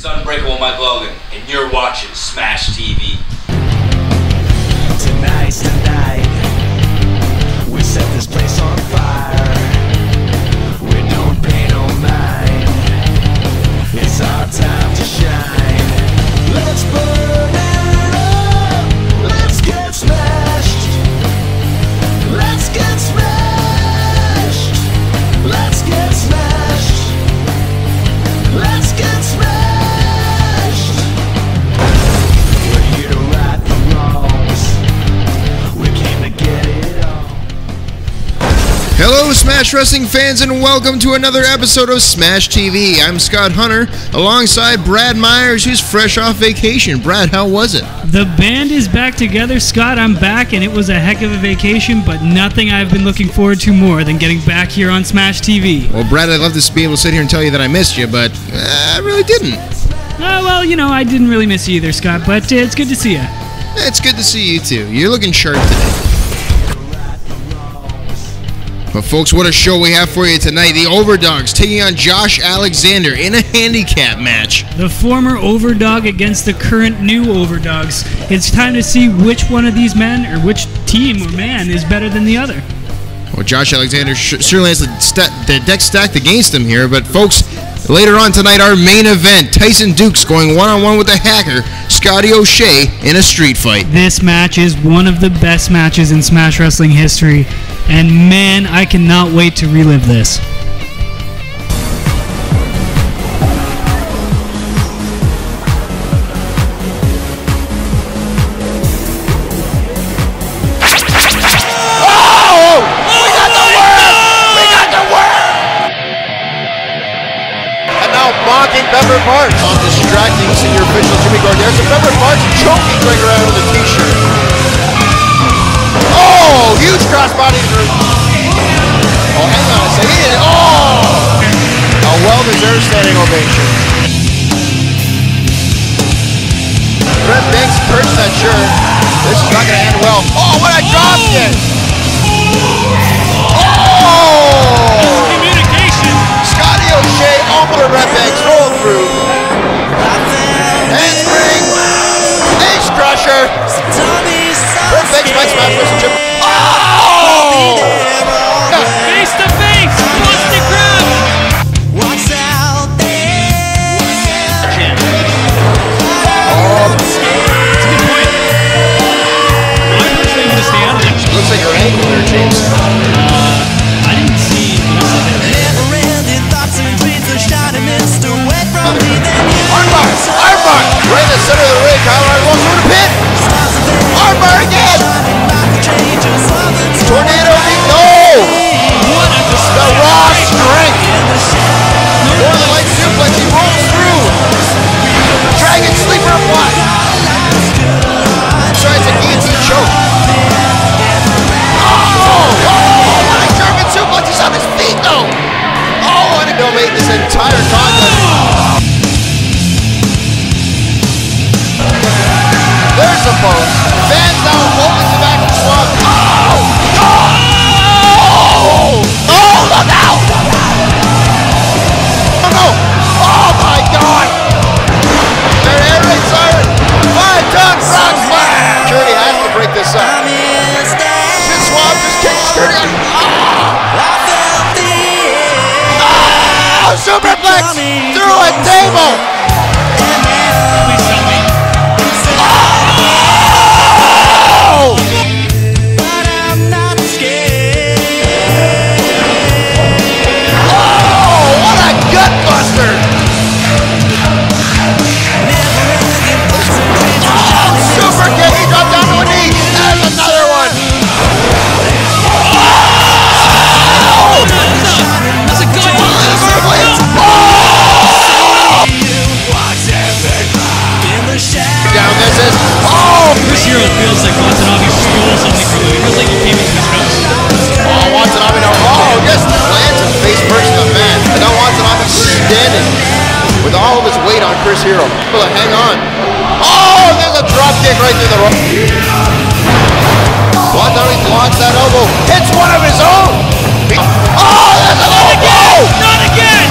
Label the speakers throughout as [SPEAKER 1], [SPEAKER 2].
[SPEAKER 1] Unbreakable Mike Logan, and you're watching Smash TV.
[SPEAKER 2] Tonight's the night we set this place on fire. We don't pay no mind. It's our time to shine. Let's burn it up. Let's get smashed. Let's get smashed. Let's get smashed. Let's get smashed.
[SPEAKER 3] Hello Smash Wrestling fans and welcome to another episode of Smash TV. I'm Scott Hunter alongside Brad Myers, who's fresh off vacation. Brad, how was it?
[SPEAKER 4] The band is back together, Scott. I'm back and it was a heck of a vacation, but nothing I've been looking forward to more than getting back here on Smash TV.
[SPEAKER 3] Well, Brad, I'd love to be able to sit here and tell you that I missed you, but I really didn't.
[SPEAKER 4] Well, you know, I didn't really miss you either, Scott, but it's good to see you.
[SPEAKER 3] It's good to see you too. You're looking sharp today. But folks, what a show we have for you tonight. The Overdogs taking on Josh Alexander in a handicap match.
[SPEAKER 4] The former Overdog against the current new Overdogs. It's time to see which one of these men, or which team or man, is better than the other.
[SPEAKER 3] Well, Josh Alexander certainly has the deck stacked against him here, but folks, later on tonight, our main event, Tyson Dux going one-on-one with the hacker, Scotty in a street fight.
[SPEAKER 4] This match is one of the best matches in Smash Wrestling history, and man, I cannot wait to relive this.
[SPEAKER 3] Pepper Parks on distracting senior official Jimmy Gardner. So Pepper Parks choking Greg around with a t-shirt. Oh, huge crossbody. Oh, hang on a second. Oh, a well-deserved standing ovation. Brett Banks perched that shirt. This is not going to end well. Oh, what a drop kick. Oh! Scotty O'Shea almost Brett Banks rolled through. Handspring. Ace crusher. Brett Banks might smash Mr. Chip. Oh!
[SPEAKER 4] Face to face. Busted grab.
[SPEAKER 2] What's out there?
[SPEAKER 3] Oh.
[SPEAKER 4] That's a good point. I personally want to stay out of it.
[SPEAKER 3] Looks like your ankle there, James.
[SPEAKER 4] I didn't see when I saw that.
[SPEAKER 3] Armbar! Right in the center of the ring. Kyle Ryan walks over the pin. Armbar again! Tornado knee. No! The raw strength. Northern Light suplex. He rolls through. Dragon sleeper applied. Tries a guillotine choke. Oh! What a German suplex. He's on his feet though. Oh, and it made this entire contest. There's the post. Fans now holding the back of Suave. Oh! Oh! Oh! Look out! Oh no! Oh my God! Their air raid siren. 5-ton frog splash. Security has to break this up. Then Suave just kicks security. Oh! Superplex through a table.
[SPEAKER 4] Please tell me.
[SPEAKER 2] But I'm not scared.
[SPEAKER 3] Oh, what a gutbuster! Oh, super kick! He dropped down to a knee. There's another one. Oh!
[SPEAKER 4] That's a good one.
[SPEAKER 3] Down this is. Oh!
[SPEAKER 4] Chris Hero feels like Watanabe stole something from him. It feels like he came into his house.
[SPEAKER 3] Oh, Watanabe now. Oh, just lands his face first to the mat. And now Watanabe standing with all of his weight on Chris Hero. Able to hang on. Oh, there's a drop kick right through the rope. Watanabe blocks that elbow. Hits one of his own. Oh, there's a low blow.
[SPEAKER 4] Not again!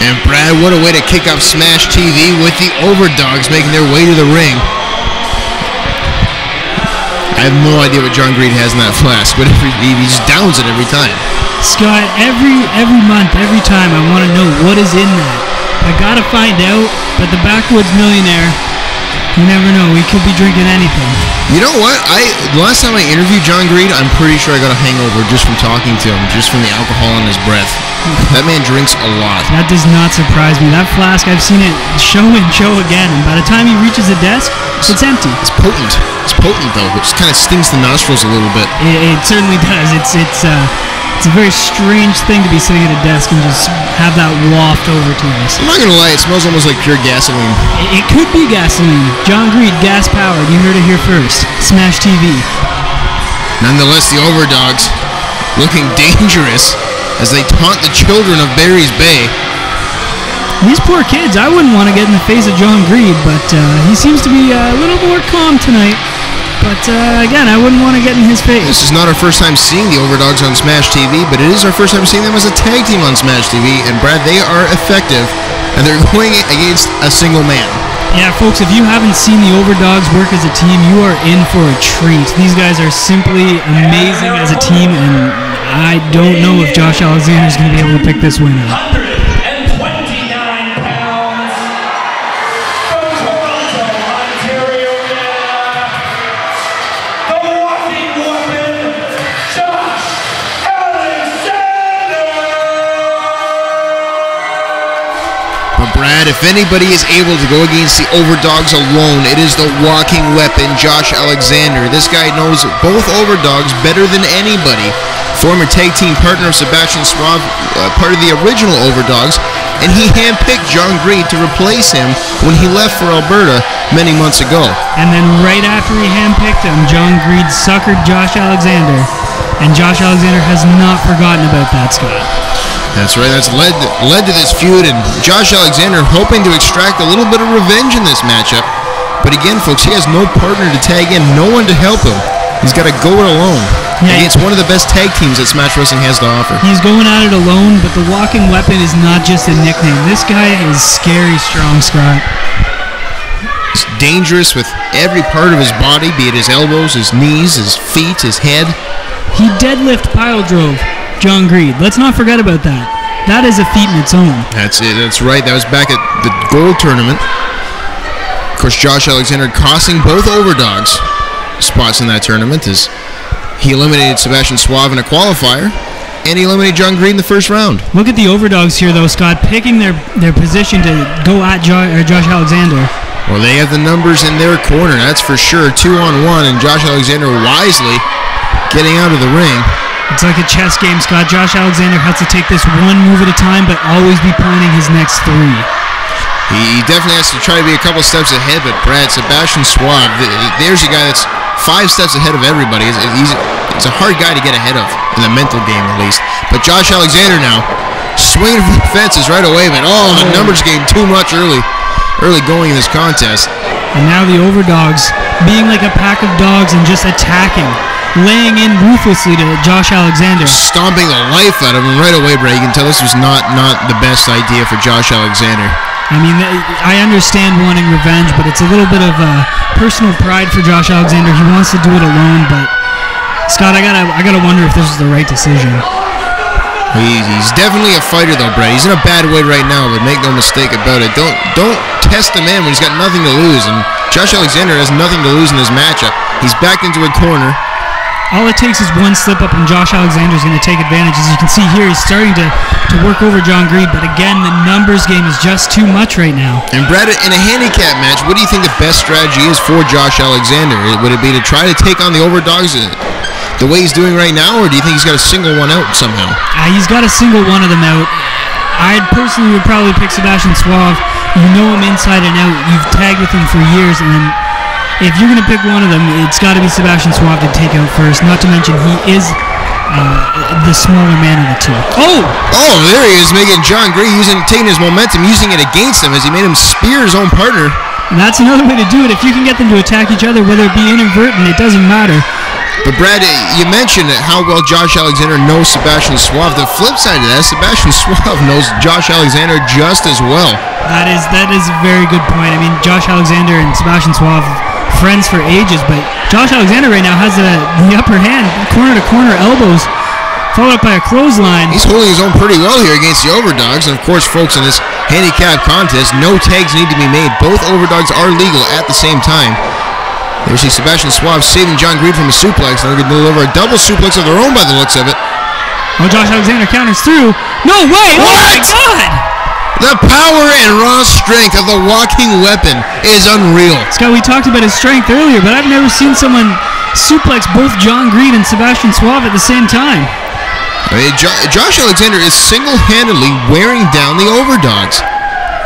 [SPEAKER 3] And Brad, what a way to kick off Smash TV with the Overdogs making their way to the ring. I have no idea what John Greed has in that flask, but he just downs it every time.
[SPEAKER 4] Scott, every month, every time, I want to know what is in that. I gotta find out, but the backwoods millionaire, you never know, he could be drinking anything.
[SPEAKER 3] You know what? The last time I interviewed John Greed, I'm pretty sure I got a hangover just from talking to him, just from the alcohol in his breath. That man drinks a lot.
[SPEAKER 4] That does not surprise me. That flask, I've seen it show and show again, and by the time he reaches the desk, it's empty.
[SPEAKER 3] It's potent. It's potent, though. It just kind of stings the nostrils a little bit.
[SPEAKER 4] It certainly does. It's a very strange thing to be sitting at a desk and just have that waft over to us.
[SPEAKER 3] I'm not going to lie, it smells almost like pure gasoline.
[SPEAKER 4] It could be gasoline. John Greed, gas powered. You heard it here first. Smash TV.
[SPEAKER 3] Nonetheless, the Overdogs looking dangerous as they taunt the children of Barry's Bay.
[SPEAKER 4] These poor kids, I wouldn't want to get in the face of John Greed, but he seems to be a little more calm tonight. But again, I wouldn't want to get in his face.
[SPEAKER 3] This is not our first time seeing the Overdogs on Smash TV, but it is our first time seeing them as a tag team on Smash TV. And Brad, they are effective, and they're going against a single man.
[SPEAKER 4] Yeah, folks, if you haven't seen the Overdogs work as a team, you are in for a treat. These guys are simply amazing as a team, and I don't know if Josh Alexander is going to be able to pick this win up.
[SPEAKER 5] 129 pounds from Toronto, Ontario, the walking weapon, Josh Alexander!
[SPEAKER 3] But Brad, if anybody is able to go against the Overdogs alone, it is the walking weapon, Josh Alexander. This guy knows both Overdogs better than anybody. Former tag team partner of Sebastian Suave, part of the original Overdogs, and he handpicked John Greed to replace him when he left for Alberta many months ago.
[SPEAKER 4] And then right after he handpicked him, John Greed suckered Josh Alexander, and Josh Alexander has not forgotten about that, Scott.
[SPEAKER 3] That's right, that's led to this feud, and Josh Alexander hoping to extract a little bit of revenge in this matchup. But again, folks, he has no partner to tag in, no one to help him. He's got to go it alone.
[SPEAKER 4] Yeah,
[SPEAKER 3] against one of the best tag teams that Smash Wrestling has to offer.
[SPEAKER 4] He's going at it alone, but the walking weapon is not just a nickname. This guy is scary strong, Scott.
[SPEAKER 3] He's dangerous with every part of his body, be it his elbows, his knees, his feet, his head.
[SPEAKER 4] He deadlift pile drove John Greed. Let's not forget about that. That is a feat in its own.
[SPEAKER 3] That's it. That's right. That was back at the Gold Tournament. Of course, Josh Alexander costing both Overdogs spots in that tournament as he eliminated Sebastian Suave in a qualifier, and he eliminated John Greed in the first round.
[SPEAKER 4] Look at the Overdogs here, though, Scott, picking their position to go at Josh Alexander.
[SPEAKER 3] Well, they have the numbers in their corner, that's for sure. 2-on-1, and Josh Alexander wisely getting out of the ring.
[SPEAKER 4] It's like a chess game, Scott. Josh Alexander has to take this one move at a time, but always be planning his next three.
[SPEAKER 3] He definitely has to try to be a couple steps ahead, but Brad, Sebastian Suave, there's a guy that's 5 steps ahead of everybody. He's a hard guy to get ahead of, in the mental game at least. But Josh Alexander now, swinging for the fences right away, but the numbers game too much early going in this contest.
[SPEAKER 4] And now the Overdogs, being like a pack of dogs and just attacking, laying in ruthlessly to Josh Alexander.
[SPEAKER 3] Stomping the life out of him right away, Brad. You can tell this was not the best idea for Josh Alexander.
[SPEAKER 4] I mean, I understand wanting revenge, but it's a little bit of personal pride for Josh Alexander. He wants to do it alone, but Scott, I gotta wonder if this was the right decision.
[SPEAKER 3] He's definitely a fighter, though, Brad. He's in a bad way right now, but make no mistake about it. Don't test the man when he's got nothing to lose, and Josh Alexander has nothing to lose in this matchup. He's backed into a corner.
[SPEAKER 4] All it takes is one slip up and Josh Alexander's going to take advantage. As you can see here, he's starting to work over John Greed, but again, the numbers game is just too much right now.
[SPEAKER 3] And Brad, in a handicap match, what do you think the best strategy is for Josh Alexander? Would it be to try to take on the Overdogs the way he's doing right now, or do you think he's got to single one out somehow?
[SPEAKER 4] He's got to single one of them out. I personally would probably pick Sebastian Suave. You know him inside and out. You've tagged with him for years, and if you're going to pick one of them, it's got to be Sebastian Suave to take out first. Not to mention, he is the smaller man of the two.
[SPEAKER 3] Oh, there he is, making John Greed taking his momentum, using it against him as he made him spear his own partner.
[SPEAKER 4] And that's another way to do it. If you can get them to attack each other, whether it be inadvertent, it doesn't matter.
[SPEAKER 3] But Brad, you mentioned how well Josh Alexander knows Sebastian Suave. The flip side of that, Sebastian Suave knows Josh Alexander just as well.
[SPEAKER 4] That is a very good point. I mean, Josh Alexander and Sebastian Suave, friends for ages, but Josh Alexander right now has the upper hand, corner to corner elbows, followed up by a clothesline.
[SPEAKER 3] He's holding his own pretty well here against the Overdogs. And of course, folks, in this handicap contest, no tags need to be made. Both Overdogs are legal at the same time. There we see Sebastian Suave saving John Greed from a suplex. They're going to deliver a double suplex of their own by the looks of it.
[SPEAKER 4] Oh, Josh Alexander counters through. No way!
[SPEAKER 3] What?
[SPEAKER 4] Oh my God!
[SPEAKER 3] The power and raw strength of the walking weapon is unreal.
[SPEAKER 4] Scott, we talked about his strength earlier, but I've never seen someone suplex both John Greed and Sebastian Suave at the same time.
[SPEAKER 3] I mean, Josh Alexander is single-handedly wearing down the Overdogs.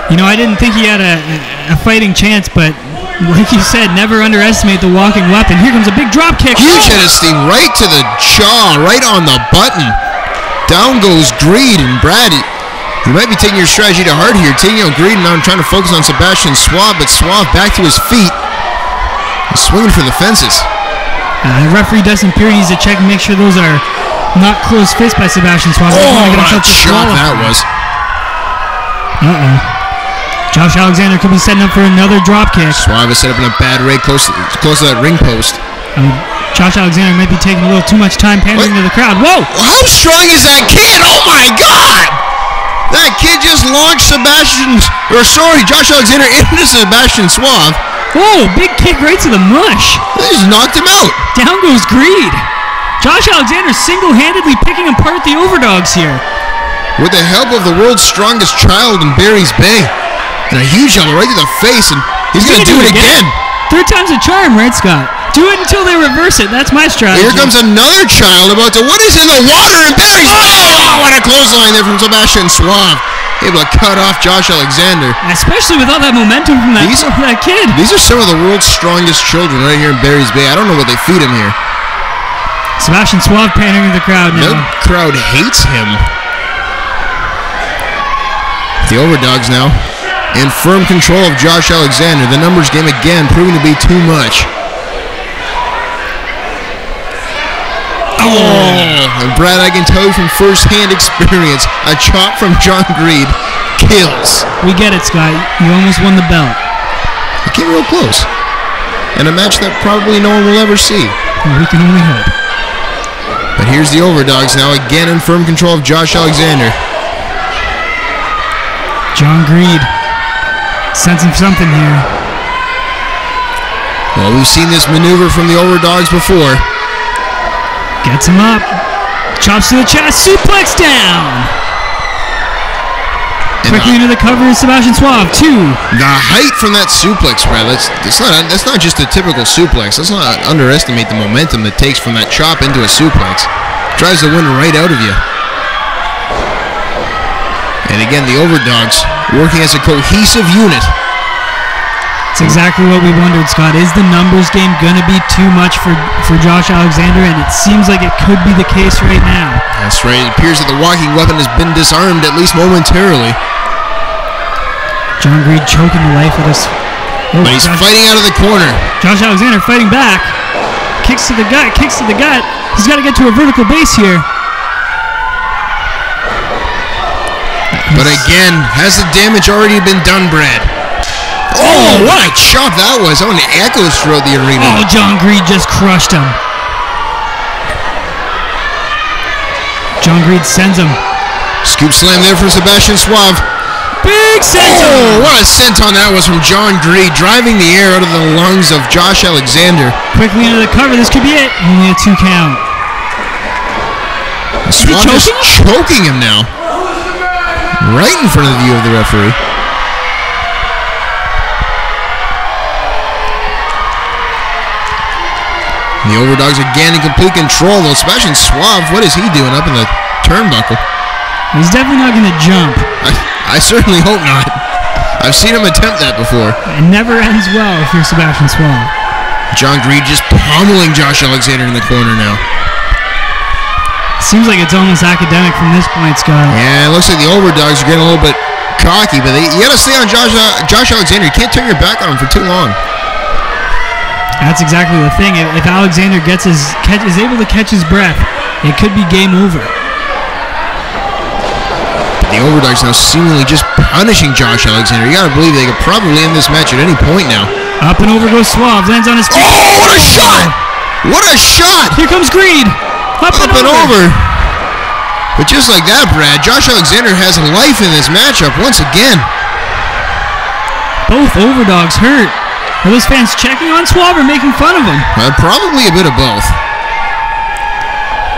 [SPEAKER 4] You know, I didn't think he had a fighting chance, but like you said, never underestimate the walking weapon. Here comes a big drop kick.
[SPEAKER 3] Huge head of steam right to the jaw, right on the button. Down goes Greed, and Brad, you might be taking your strategy to heart here. Taking out Greed and now trying to focus on Sebastian Suave, but Suave back to his feet. He's swinging for the fences.
[SPEAKER 4] The referee Dustin Peary needs to check and make sure those are not closed fists by Sebastian Suave.
[SPEAKER 3] Oh, what a shot that was.
[SPEAKER 4] Uh-oh. Josh Alexander could be setting up for another drop kick.
[SPEAKER 3] Suave is set up in a bad way close to that ring post.
[SPEAKER 4] Josh Alexander might be taking a little too much time pandering to the crowd. Whoa!
[SPEAKER 3] How strong is that kid? Oh my God! That kid just launched Josh Alexander into Sebastian Suave.
[SPEAKER 4] Whoa, big kick right to the mush.
[SPEAKER 3] They just knocked him out.
[SPEAKER 4] Down goes Greed. Josh Alexander single-handedly picking apart the Overdogs here.
[SPEAKER 3] With the help of the world's strongest child in Barry's Bay. And a huge elbow right to the face, and he's going to do it again.
[SPEAKER 4] Third time's a charm, right, Scott? Do it until they reverse it. That's my strategy.
[SPEAKER 3] Here comes another child about to... What is in the water in Barry's Bay? Oh, what a clothesline there from Sebastian Suave. Able to cut off Josh Alexander.
[SPEAKER 4] Especially with all that momentum from that kid.
[SPEAKER 3] These are some of the world's strongest children right here in Barry's Bay. I don't know what they feed him here.
[SPEAKER 4] Sebastian Suave pandering to the crowd now.
[SPEAKER 3] The crowd hates him. The Overdogs now in firm control of Josh Alexander. The numbers game again proving to be too much. Oh, and Brad, I can tell you from first-hand experience, a chop from John Greed kills.
[SPEAKER 4] We get it, Scott. You almost won the belt.
[SPEAKER 3] It came real close. And a match that probably no one will ever see.
[SPEAKER 4] Well, we can only hope.
[SPEAKER 3] But here's the Overdogs now, again in firm control of Josh Alexander.
[SPEAKER 4] John Greed sensing something here.
[SPEAKER 3] Well, we've seen this maneuver from the Overdogs before.
[SPEAKER 4] Gets him up. Chops to the chest. Suplex down. Quickly into the cover is Sebastian Suave. 2.
[SPEAKER 3] The height from that suplex, Brad. That's not just a typical suplex. Let's not underestimate the momentum it takes from that chop into a suplex. Drives the wind right out of you. And again, the Overdogs working as a cohesive unit.
[SPEAKER 4] It's exactly what we wondered, Scott. Is the numbers game going to be too much for Josh Alexander? And it seems like it could be the case right now.
[SPEAKER 3] That's right. It appears that the walking weapon has been disarmed, at least momentarily.
[SPEAKER 4] John Greed choking the life of this. Oh,
[SPEAKER 3] but he's fighting out of the corner.
[SPEAKER 4] Josh Alexander fighting back. Kicks to the gut, kicks to the gut. He's got to get to a vertical base here.
[SPEAKER 3] But again, has the damage already been done, Brad? Oh, what a chop that was. Oh, and it echoes throughout the arena.
[SPEAKER 4] Oh, John Greed just crushed him. John Greed sends him.
[SPEAKER 3] Scoop slam there for Sebastian Suave.
[SPEAKER 4] Big senton.
[SPEAKER 3] Oh, what a senton that was from John Greed, driving the air out of the lungs of Josh Alexander.
[SPEAKER 4] Quickly into the cover. This could be it. Only a 2 count.
[SPEAKER 3] Suave is choking him now. Right in front of the view of the referee. The Overdogs again in complete control, though. Sebastian Suave, what is he doing up in the turnbuckle?
[SPEAKER 4] He's definitely not going to jump.
[SPEAKER 3] I certainly hope not. I've seen him attempt that before.
[SPEAKER 4] It never ends well if you're Sebastian Suave.
[SPEAKER 3] John Greed just pummeling Josh Alexander in the corner now.
[SPEAKER 4] Seems like it's almost academic from this point, Scott.
[SPEAKER 3] Yeah, it looks like the Overdogs are getting a little bit cocky, but you got to stay on Josh Alexander. You can't turn your back on him for too long.
[SPEAKER 4] That's exactly the thing. If Alexander is able to catch his breath, it could be game over.
[SPEAKER 3] The Overdogs now seemingly just punishing Josh Alexander. You gotta believe they could probably end this match at any point now.
[SPEAKER 4] Up and over goes Suave, lands on his feet.
[SPEAKER 3] Oh, what a shot! What a shot!
[SPEAKER 4] Here comes Greed. Up and over.
[SPEAKER 3] But just like that, Brad, Josh Alexander has life in this matchup once again.
[SPEAKER 4] Both Overdogs hurt. Are those fans checking on Suave or making fun of him?
[SPEAKER 3] Probably a bit of both.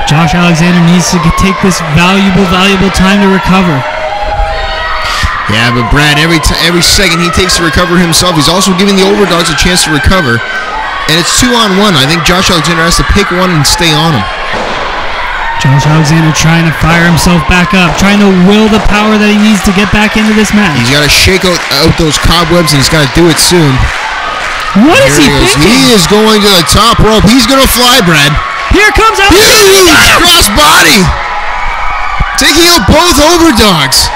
[SPEAKER 4] Josh Alexander needs to take this valuable time to recover.
[SPEAKER 3] Yeah, but Brad, every second he takes to recover himself, he's also giving the Overdogs a chance to recover. And it's 2-on-1. I think Josh Alexander has to pick one and stay on him.
[SPEAKER 4] Josh Alexander trying to fire himself back up, trying to will the power that he needs to get back into this match.
[SPEAKER 3] He's got to shake out those cobwebs, and he's got to do it soon.
[SPEAKER 4] What is he thinking?
[SPEAKER 3] He is going to the top rope. He's going to fly, Brad.
[SPEAKER 4] Here comes Alexander.
[SPEAKER 3] Huge cross body. Taking out both Overdogs.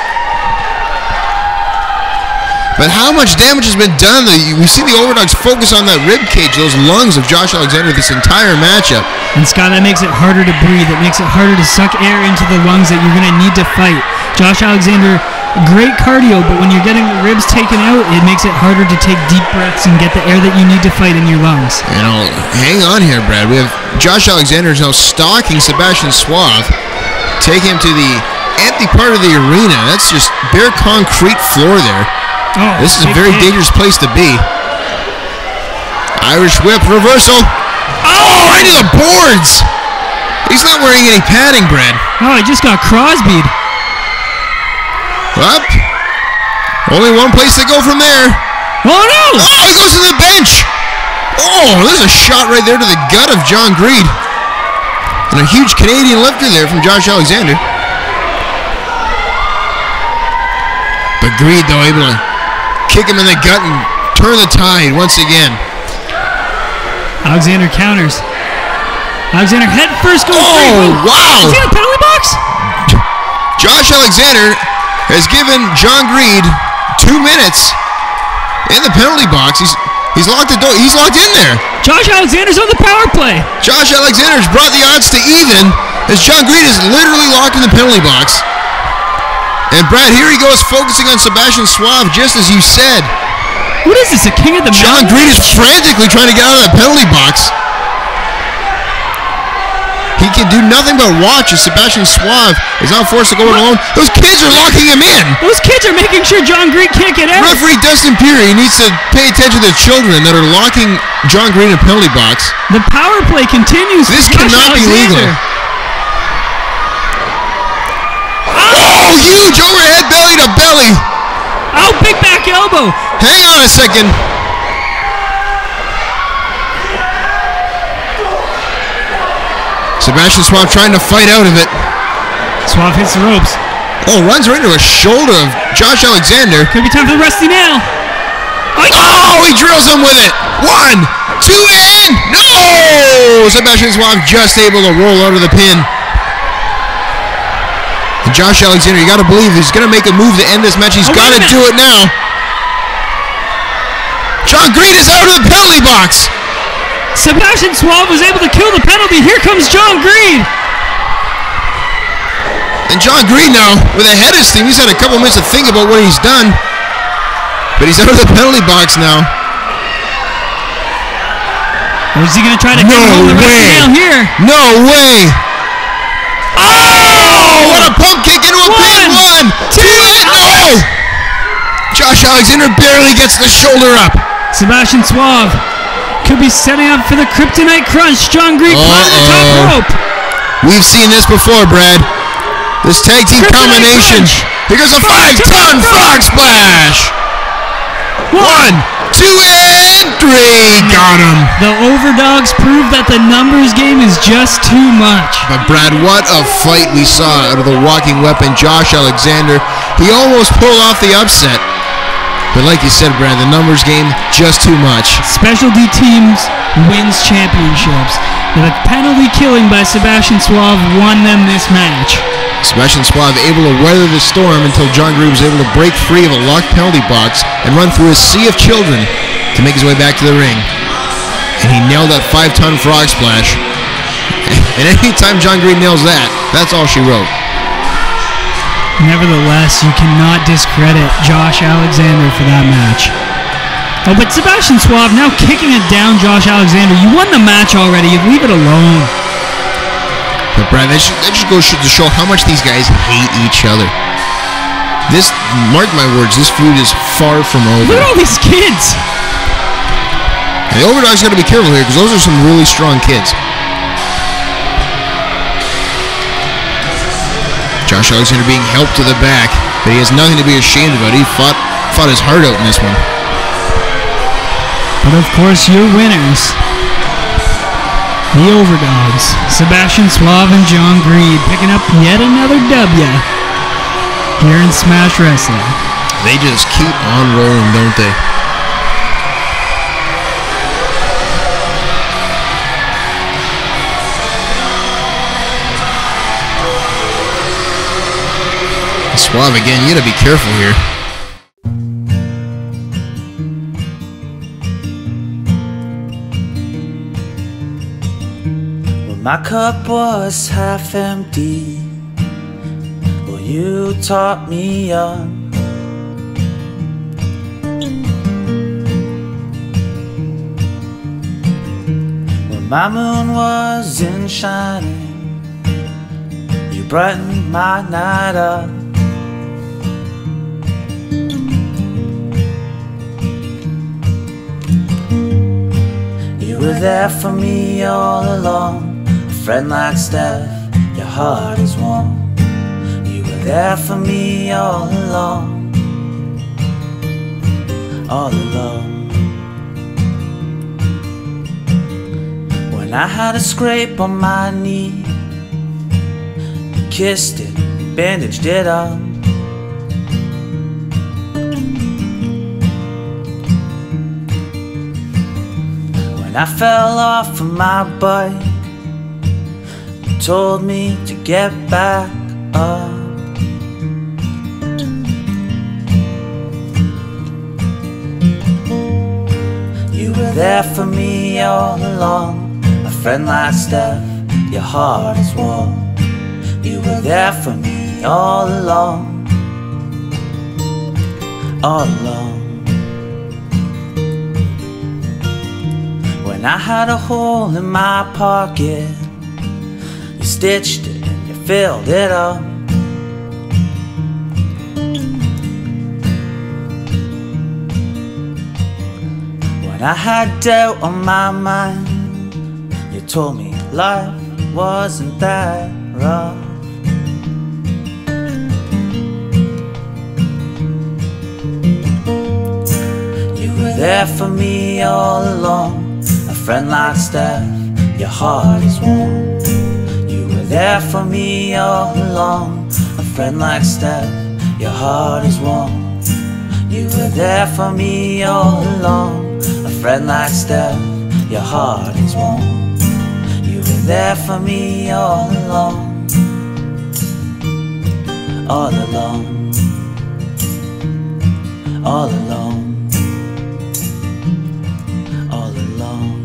[SPEAKER 3] But how much damage has been done? We see the Overdogs focus on that rib cage, those lungs of Josh Alexander this entire matchup.
[SPEAKER 4] And Scott, that makes it harder to breathe. It makes it harder to suck air into the lungs that you're going to need to fight. Josh Alexander, great cardio, but when you're getting the ribs taken out, it makes it harder to take deep breaths and get the air that you need to fight in your lungs.
[SPEAKER 3] You know, hang on here, Brad. We have Josh Alexander is now stalking Sebastian Suave, taking him to the empty part of the arena. That's just bare concrete floor there.
[SPEAKER 4] Oh,
[SPEAKER 3] this is a very dangerous place to be. Irish whip reversal. Oh, right to the boards. He's not wearing any padding, Brad.
[SPEAKER 4] Oh, he just got Crosby'd.
[SPEAKER 3] Up. Only one place to go from there.
[SPEAKER 4] Oh, no.
[SPEAKER 3] Oh, he goes to the bench. Oh, there's a shot right there to the gut of John Greed. And a huge Canadian lifter there from Josh Alexander. But Greed, though, able to kick him in the gut and turn the tide once again.
[SPEAKER 4] Alexander counters. Alexander head first goes.
[SPEAKER 3] Oh, wow.
[SPEAKER 4] Is he in the penalty box?
[SPEAKER 3] Josh Alexander has given John Greed 2 minutes in the penalty box. He's locked the door. He's locked in there.
[SPEAKER 4] Josh Alexander's on the power play.
[SPEAKER 3] Josh Alexander's brought the odds to even as John Greed is literally locked in the penalty box. And Brad, here he goes focusing on Sebastian Suave, just as you said.
[SPEAKER 4] What is this, a king of the
[SPEAKER 3] John
[SPEAKER 4] mountain?
[SPEAKER 3] Greed is frantically trying to get out of the penalty box. He can do nothing but watch as Sebastian Suave is now forced to go it alone. Those kids are locking him in.
[SPEAKER 4] Those kids are making sure John Greed can't get out.
[SPEAKER 3] Referee Dustin Peary needs to pay attention to the children that are locking John Greed in a penalty box.
[SPEAKER 4] The power play continues.
[SPEAKER 3] This
[SPEAKER 4] Josh
[SPEAKER 3] cannot be
[SPEAKER 4] Alexander.
[SPEAKER 3] legal. Oh, huge overhead belly to belly.
[SPEAKER 4] Oh, big back elbow.
[SPEAKER 3] Hang on a second. Sebastian Suave trying to fight out of it.
[SPEAKER 4] Suave hits the ropes.
[SPEAKER 3] Oh, runs right into a shoulder of Josh Alexander.
[SPEAKER 4] Could be time for the Rusty Nail.
[SPEAKER 3] Oh, he drills him with it. 1, 2, and no! Sebastian Suave just able to roll out of the pin. And Josh Alexander, you got to believe he's going to make a move to end this match. He's got to do it now. John Greed is out of the penalty box.
[SPEAKER 4] Sebastian Suave was able to kill the penalty. Here comes John Greed.
[SPEAKER 3] And John Greed now, with a head of steam, he's had a couple minutes to think about what he's done. But he's out of the penalty box now.
[SPEAKER 4] Or is he going to try to get home the Rusty Nail here?
[SPEAKER 3] No way. Oh, what a pump kick into a pin. 1, 2, and no! Josh Alexander barely gets the shoulder up.
[SPEAKER 4] Sebastian Suave could be setting up for the Kryptonite Crunch. John Greed climbing the top rope.
[SPEAKER 3] We've seen this before, Brad. This tag team combination. Here goes a 5-ton frog splash. 1, 2, and 3. Got him.
[SPEAKER 4] The Overdogs prove that the numbers game is just too much.
[SPEAKER 3] But Brad, what a fight we saw out of the walking weapon, Josh Alexander. He almost pulled off the upset. But like you said, Brad, the numbers game, just too much.
[SPEAKER 4] Specialty teams wins championships. The penalty killing by Sebastian Suave won them this match.
[SPEAKER 3] Sebastian Suave able to weather the storm until John Greed was able to break free of a locked penalty box and run through a sea of children to make his way back to the ring. And and he nailed that 5-ton frog splash. And anytime John Green nails that, that's all she wrote.
[SPEAKER 4] Nevertheless, you cannot discredit Josh Alexander for that match. Oh, but Sebastian Suave now kicking it down Josh Alexander. You won the match already. You leave it alone.
[SPEAKER 3] But Brad, that just goes to show how much these guys hate each other. This, mark my words, this feud is far from over.
[SPEAKER 4] Look at all these kids.
[SPEAKER 3] And the Overdogs got to be careful here because those are some really strong kids. Josh Alexander being helped to the back, but he has nothing to be ashamed about. He fought his heart out in this one.
[SPEAKER 4] But of course, your winners, the Overdogs, Sebastian Suave and John Green, picking up yet another W here in Smash Wrestling.
[SPEAKER 3] They just keep on rolling, don't they? Suave again, you gotta be careful here.
[SPEAKER 2] My cup was half empty. Well, you taught me young. When my moon wasn't shining, you brightened my night up. You were there for me all along. Friend like Steph, your heart is warm. You were there for me all along, all along. When I had a scrape on my knee, you kissed it, bandaged it up. When I fell off of my bike, told me to get back up. You were there for me all along. A friend like Steph, your heart is warm. You were there for me all along, all along. When I had a hole in my pocket, stitched it and you filled it up. When I had doubt on my mind, you told me life wasn't that rough. You were there for me all along. A friend like Steph, your heart is warm. There for me all along. A friend like Steph, your heart is warm. You were there for me all along. A friend like Steph, your heart is warm. You were there for me all along, all along, all along, all along.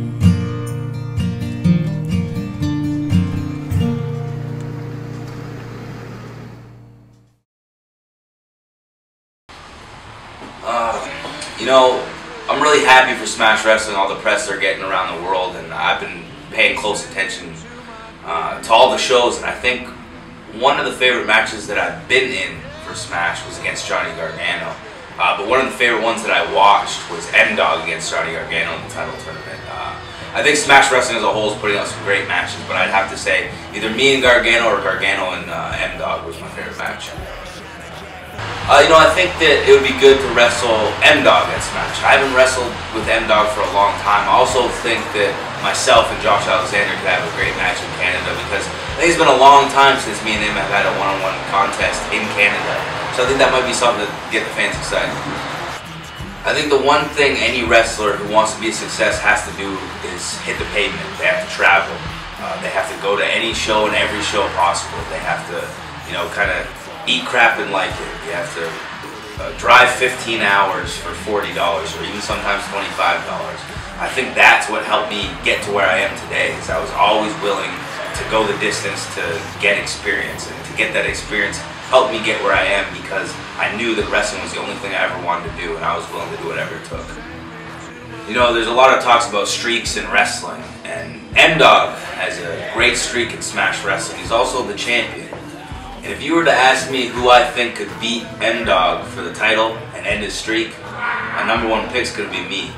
[SPEAKER 1] You know, I'm really happy for Smash Wrestling, all the press they're getting around the world, and I've been paying close attention to all the shows, and I think one of the favorite matches that I've been in for Smash was against Johnny Gargano. But one of the favorite ones that I watched was M-Dog against Johnny Gargano in the title tournament. I think Smash Wrestling as a whole is putting out some great matches, but I'd have to say either me and Gargano or Gargano and M-Dog was my favorite match. You know, I think that it would be good to wrestle M-Dog at Smash. I haven't wrestled with M-Dog for a long time. I also think that myself and Josh Alexander could have a great match in Canada because I think it's been a long time since me and him have had a one-on-one contest in Canada. So I think that might be something to get the fans excited. I think the one thing any wrestler who wants to be a success has to do is hit the pavement. They have to travel. They have to go to any show and every show possible. They have to, you know, kind of eat crap and like it. You have to drive 15 hours for $40 or even sometimes $25. I think that's what helped me get to where I am today, is I was always willing to go the distance to get experience, and to get that experience helped me get where I am because I knew that wrestling was the only thing I ever wanted to do, and I was willing to do whatever it took. You know, there's a lot of talks about streaks in wrestling, and M-Dog has a great streak in Smash Wrestling. He's also the champion. And if you were to ask me who I think could beat M-Dog for the title and end his streak, my #1 pick's going to be me.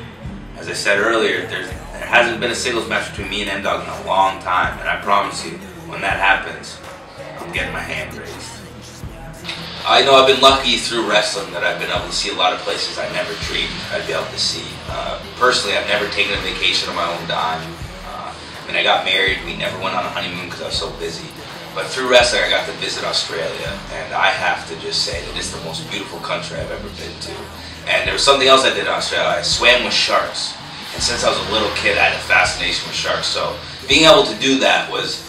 [SPEAKER 1] As I said earlier, there hasn't been a singles match between me and M-Dog in a long time, and I promise you, when that happens, I'm getting my hand raised. I know I've been lucky through wrestling that I've been able to see a lot of places I never dreamed I'd be able to see. Personally, I've never taken a vacation on my own dime. When I got married, we never went on a honeymoon because I was so busy. But through wrestling, I got to visit Australia, and I have to just say that it's the most beautiful country I've ever been to. And there was something else I did in Australia. I swam with sharks. And since I was a little kid, I had a fascination with sharks. So being able to do that was,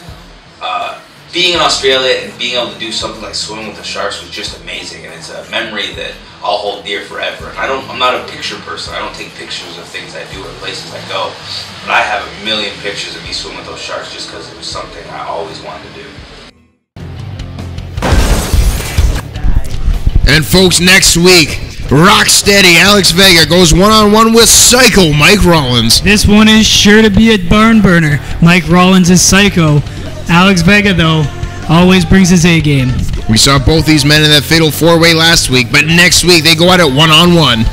[SPEAKER 1] being in Australia and being able to do something like swimming with the sharks was just amazing. And it's a memory that I'll hold dear forever. And I'm not a picture person. I don't take pictures of things I do or places I go. But I have a million pictures of me swimming with those sharks just because it was something I always wanted to do.
[SPEAKER 3] And folks, next week, Rocksteady Alex Vega goes one-on-one with Psycho Mike Rollins.
[SPEAKER 4] This one is sure to be a barn burner. Mike Rollins is Psycho. Alex Vega, though, always brings his A game.
[SPEAKER 3] We saw both these men in that fatal four-way last week, but next week they go at it one-on-one.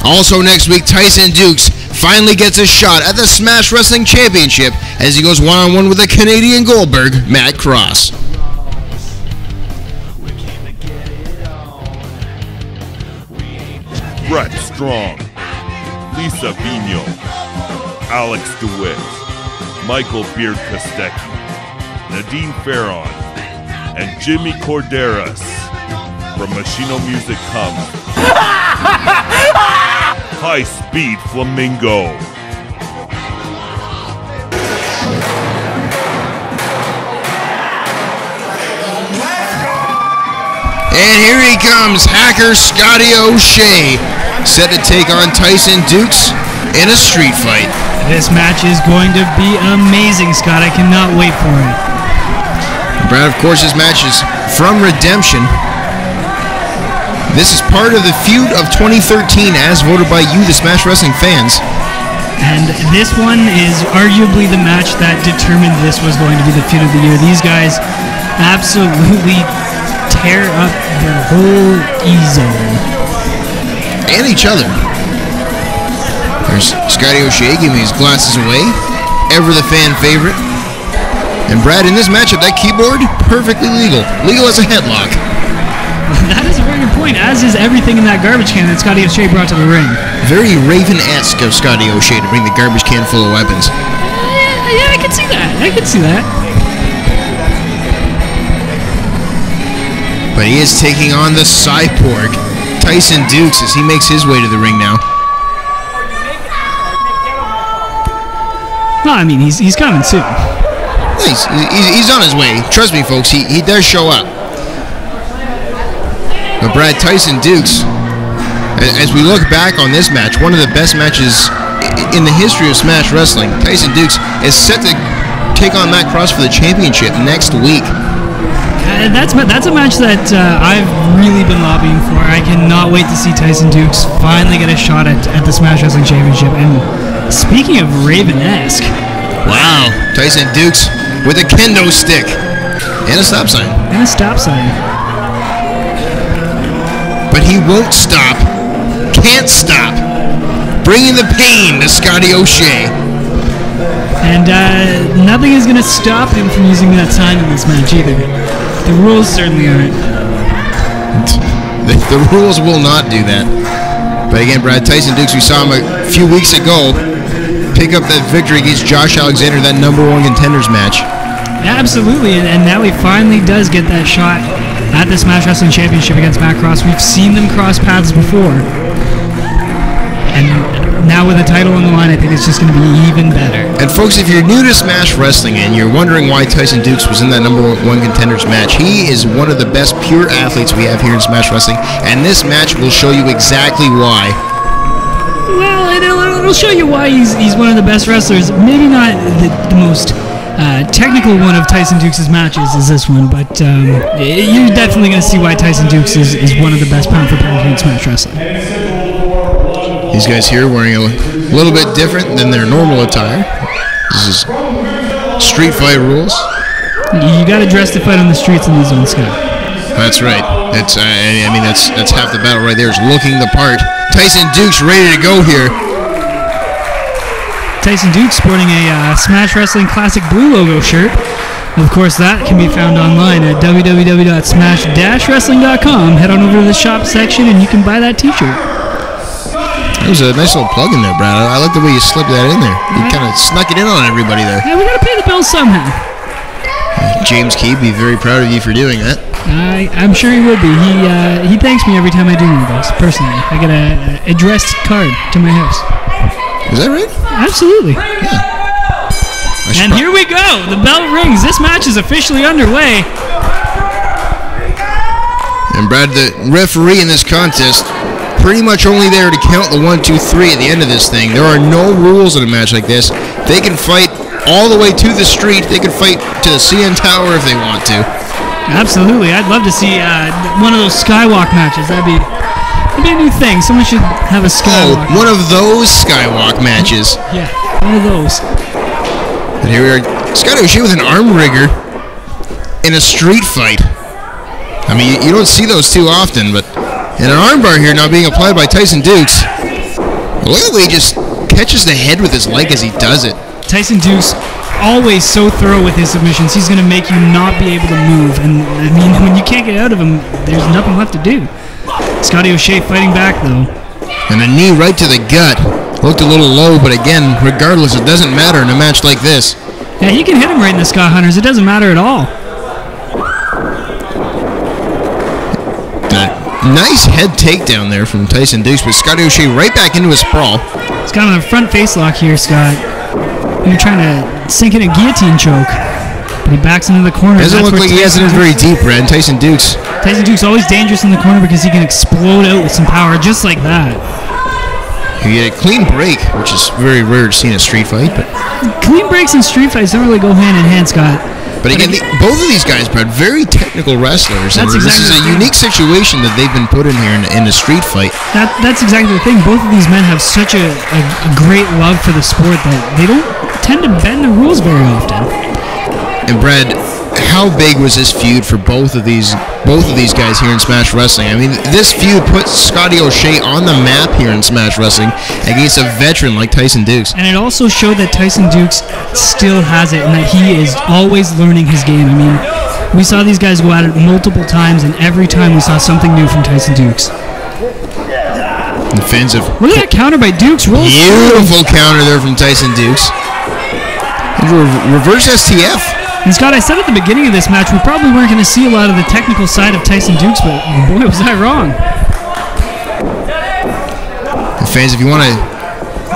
[SPEAKER 3] Also next week, Tyson Dux finally gets a shot at the Smash Wrestling Championship as he goes one-on-one with the Canadian Goldberg, Matt Cross.
[SPEAKER 6] Brett Strong, Lisa Vino, Alex DeWitt, Michael Beard Kostecki, Nadine Farron, and Jimmy Corderas. From Machino Music comes High Speed Flamingo.
[SPEAKER 3] And here he comes, hacker Scotty O'Shea, set to take on Tyson Dux in a street fight.
[SPEAKER 4] This match is going to be amazing, Scott. I cannot wait for it.
[SPEAKER 3] Brad, of course, this match is from Redemption. This is part of the feud of 2013 as voted by you, the Smash Wrestling fans.
[SPEAKER 4] And this one is arguably the match that determined this was going to be the feud of the year. These guys absolutely tear up the whole E-zone.
[SPEAKER 3] And each other. There's Scotty O'Shea giving his glasses away. Ever the fan favorite. And Brad, in this matchup, that keyboard, perfectly legal. Legal as a headlock.
[SPEAKER 4] That is a very good point, as is everything in that garbage can that Scotty O'Shea brought to the ring.
[SPEAKER 3] Very Raven-esque of Scotty O'Shea to bring the garbage can full of weapons.
[SPEAKER 4] Yeah, I can see that. I can see that.
[SPEAKER 3] But he is taking on the cyborg, Tyson Dux, as he makes his way to the ring now.
[SPEAKER 4] No, I mean, he's coming soon.
[SPEAKER 3] He's on his way. Trust me, folks, he does show up. But Brad, Tyson Dux, as we look back on this match, one of the best matches in the history of Smash Wrestling, Tyson Dux is set to take on Matt Cross for the championship next week.
[SPEAKER 4] That's a match that I've really been lobbying for. I cannot wait to see Tyson Dux finally get a shot at the Smash Wrestling Championship. And speaking of Raven-esque,
[SPEAKER 3] wow, Tyson Dux with a kendo stick and a stop sign. But he won't stop, can't stop, bringing the pain to Scotty O'Shea.
[SPEAKER 4] And nothing is going to stop him from using that sign in this match either. The rules certainly aren't.
[SPEAKER 3] The rules will not do that. But again, Brad, Tyson Dux, we saw him a few weeks ago pick up that victory against Josh Alexander, that #1 contenders match.
[SPEAKER 4] Yeah, absolutely, and now he finally does get that shot at the Smash Wrestling Championship against Matt Cross. We've seen them cross paths before. And now with the title on the line, I think it's just going to be even better.
[SPEAKER 3] And folks, if you're new to Smash Wrestling and you're wondering why Tyson Dux was in that #1 contenders match, he is one of the best pure athletes we have here in Smash Wrestling, and this match will show you exactly why.
[SPEAKER 4] Well, it'll show you why he's one of the best wrestlers. Maybe not the most technical one of Tyson Dux' matches is this one, but you're definitely going to see why Tyson Dux is one of the best pound-for-pound in Smash Wrestling.
[SPEAKER 3] These guys here wearing a little bit different than their normal attire. This is street fight rules.
[SPEAKER 4] You got to dress to fight on the streets in these zones, Scott.
[SPEAKER 3] That's right. That's that's half the battle right there, is looking the part. Tyson Dux ready to go here.
[SPEAKER 4] Tyson Dux sporting a Smash Wrestling Classic Blue logo shirt. Of course, that can be found online at www.smash-wrestling.com. Head on over to the shop section and you can buy that t-shirt.
[SPEAKER 3] That was a nice little plug in there, Brad. I like the way you slipped that in there. You kind of snuck it in on everybody there.
[SPEAKER 4] Yeah, we got to pay the bills somehow.
[SPEAKER 3] James Key be very proud of you for doing that.
[SPEAKER 4] I'm sure he would be. He thanks me every time I do one of those, personally. I get a addressed card to my house.
[SPEAKER 3] Is that right?
[SPEAKER 4] Absolutely.
[SPEAKER 3] Yeah.
[SPEAKER 4] And here we go. The bell rings. This match is officially underway.
[SPEAKER 3] And Brad, the referee in this contest, pretty much only there to count the 1, 2, 3 at the end of this thing. There are no rules in a match like this. They can fight all the way to the street. They can fight to the CN Tower if they want to.
[SPEAKER 4] Absolutely. I'd love to see one of those skywalk matches. That'd be a new thing. Someone should have a skywalk.
[SPEAKER 3] Oh, one of those skywalk matches.
[SPEAKER 4] Yeah, one of those.
[SPEAKER 3] And here we are, Scotty O'Shea with an arm rigger in a street fight. I mean, you don't see those too often, but an armbar here now being applied by Tyson Dux. Look at the way he just catches the head with his leg as he does it.
[SPEAKER 4] Tyson Dux, always so thorough with his submissions. He's going to make you not be able to move. And, I mean, when you can't get out of him, there's nothing left to do. Scotty O'Shea fighting back, though.
[SPEAKER 3] And a knee right to the gut. Looked a little low, but again, regardless, it doesn't matter in a match like this.
[SPEAKER 4] Yeah, he can hit him right in the Scott Hunters. It doesn't matter at all.
[SPEAKER 3] Nice head takedown there from Tyson Dux, but Scotty O'Shea right back into a sprawl.
[SPEAKER 4] He's got him a front face lock here, Scott. You're trying to sink in a guillotine choke. But he backs into the corner.
[SPEAKER 3] Doesn't look like he has it in very deep, Brad. Tyson Dux
[SPEAKER 4] always dangerous in the corner because he can explode out with some power just like that.
[SPEAKER 3] You get a clean break, which is very rare to see in a street fight. But
[SPEAKER 4] clean breaks in street fights don't really go hand in hand, Scott.
[SPEAKER 3] But again, both of these guys, Brad, very technical wrestlers. And this is a unique situation that they've been put in here in a street fight.
[SPEAKER 4] That's exactly the thing. Both of these men have such a great love for the sport that they don't tend to bend the rules very often.
[SPEAKER 3] And Brad, how big was this feud for both of these guys here in Smash Wrestling? I mean, this feud puts Scotty O'Shea on the map here in Smash Wrestling against a veteran like Tyson Dux.
[SPEAKER 4] And it also showed that Tyson Dux still has it and that he is always learning his game. I mean, we saw these guys go at it multiple times, and every time we saw something new from Tyson Dux.
[SPEAKER 3] And fans of
[SPEAKER 4] look at that counter by Dux.
[SPEAKER 3] Beautiful counter there from Tyson Dux. Reverse STF.
[SPEAKER 4] And Scott, I said at the beginning of this match we probably weren't going to see a lot of the technical side of Tyson Dux, but boy, was I wrong.
[SPEAKER 3] And fans, if you want to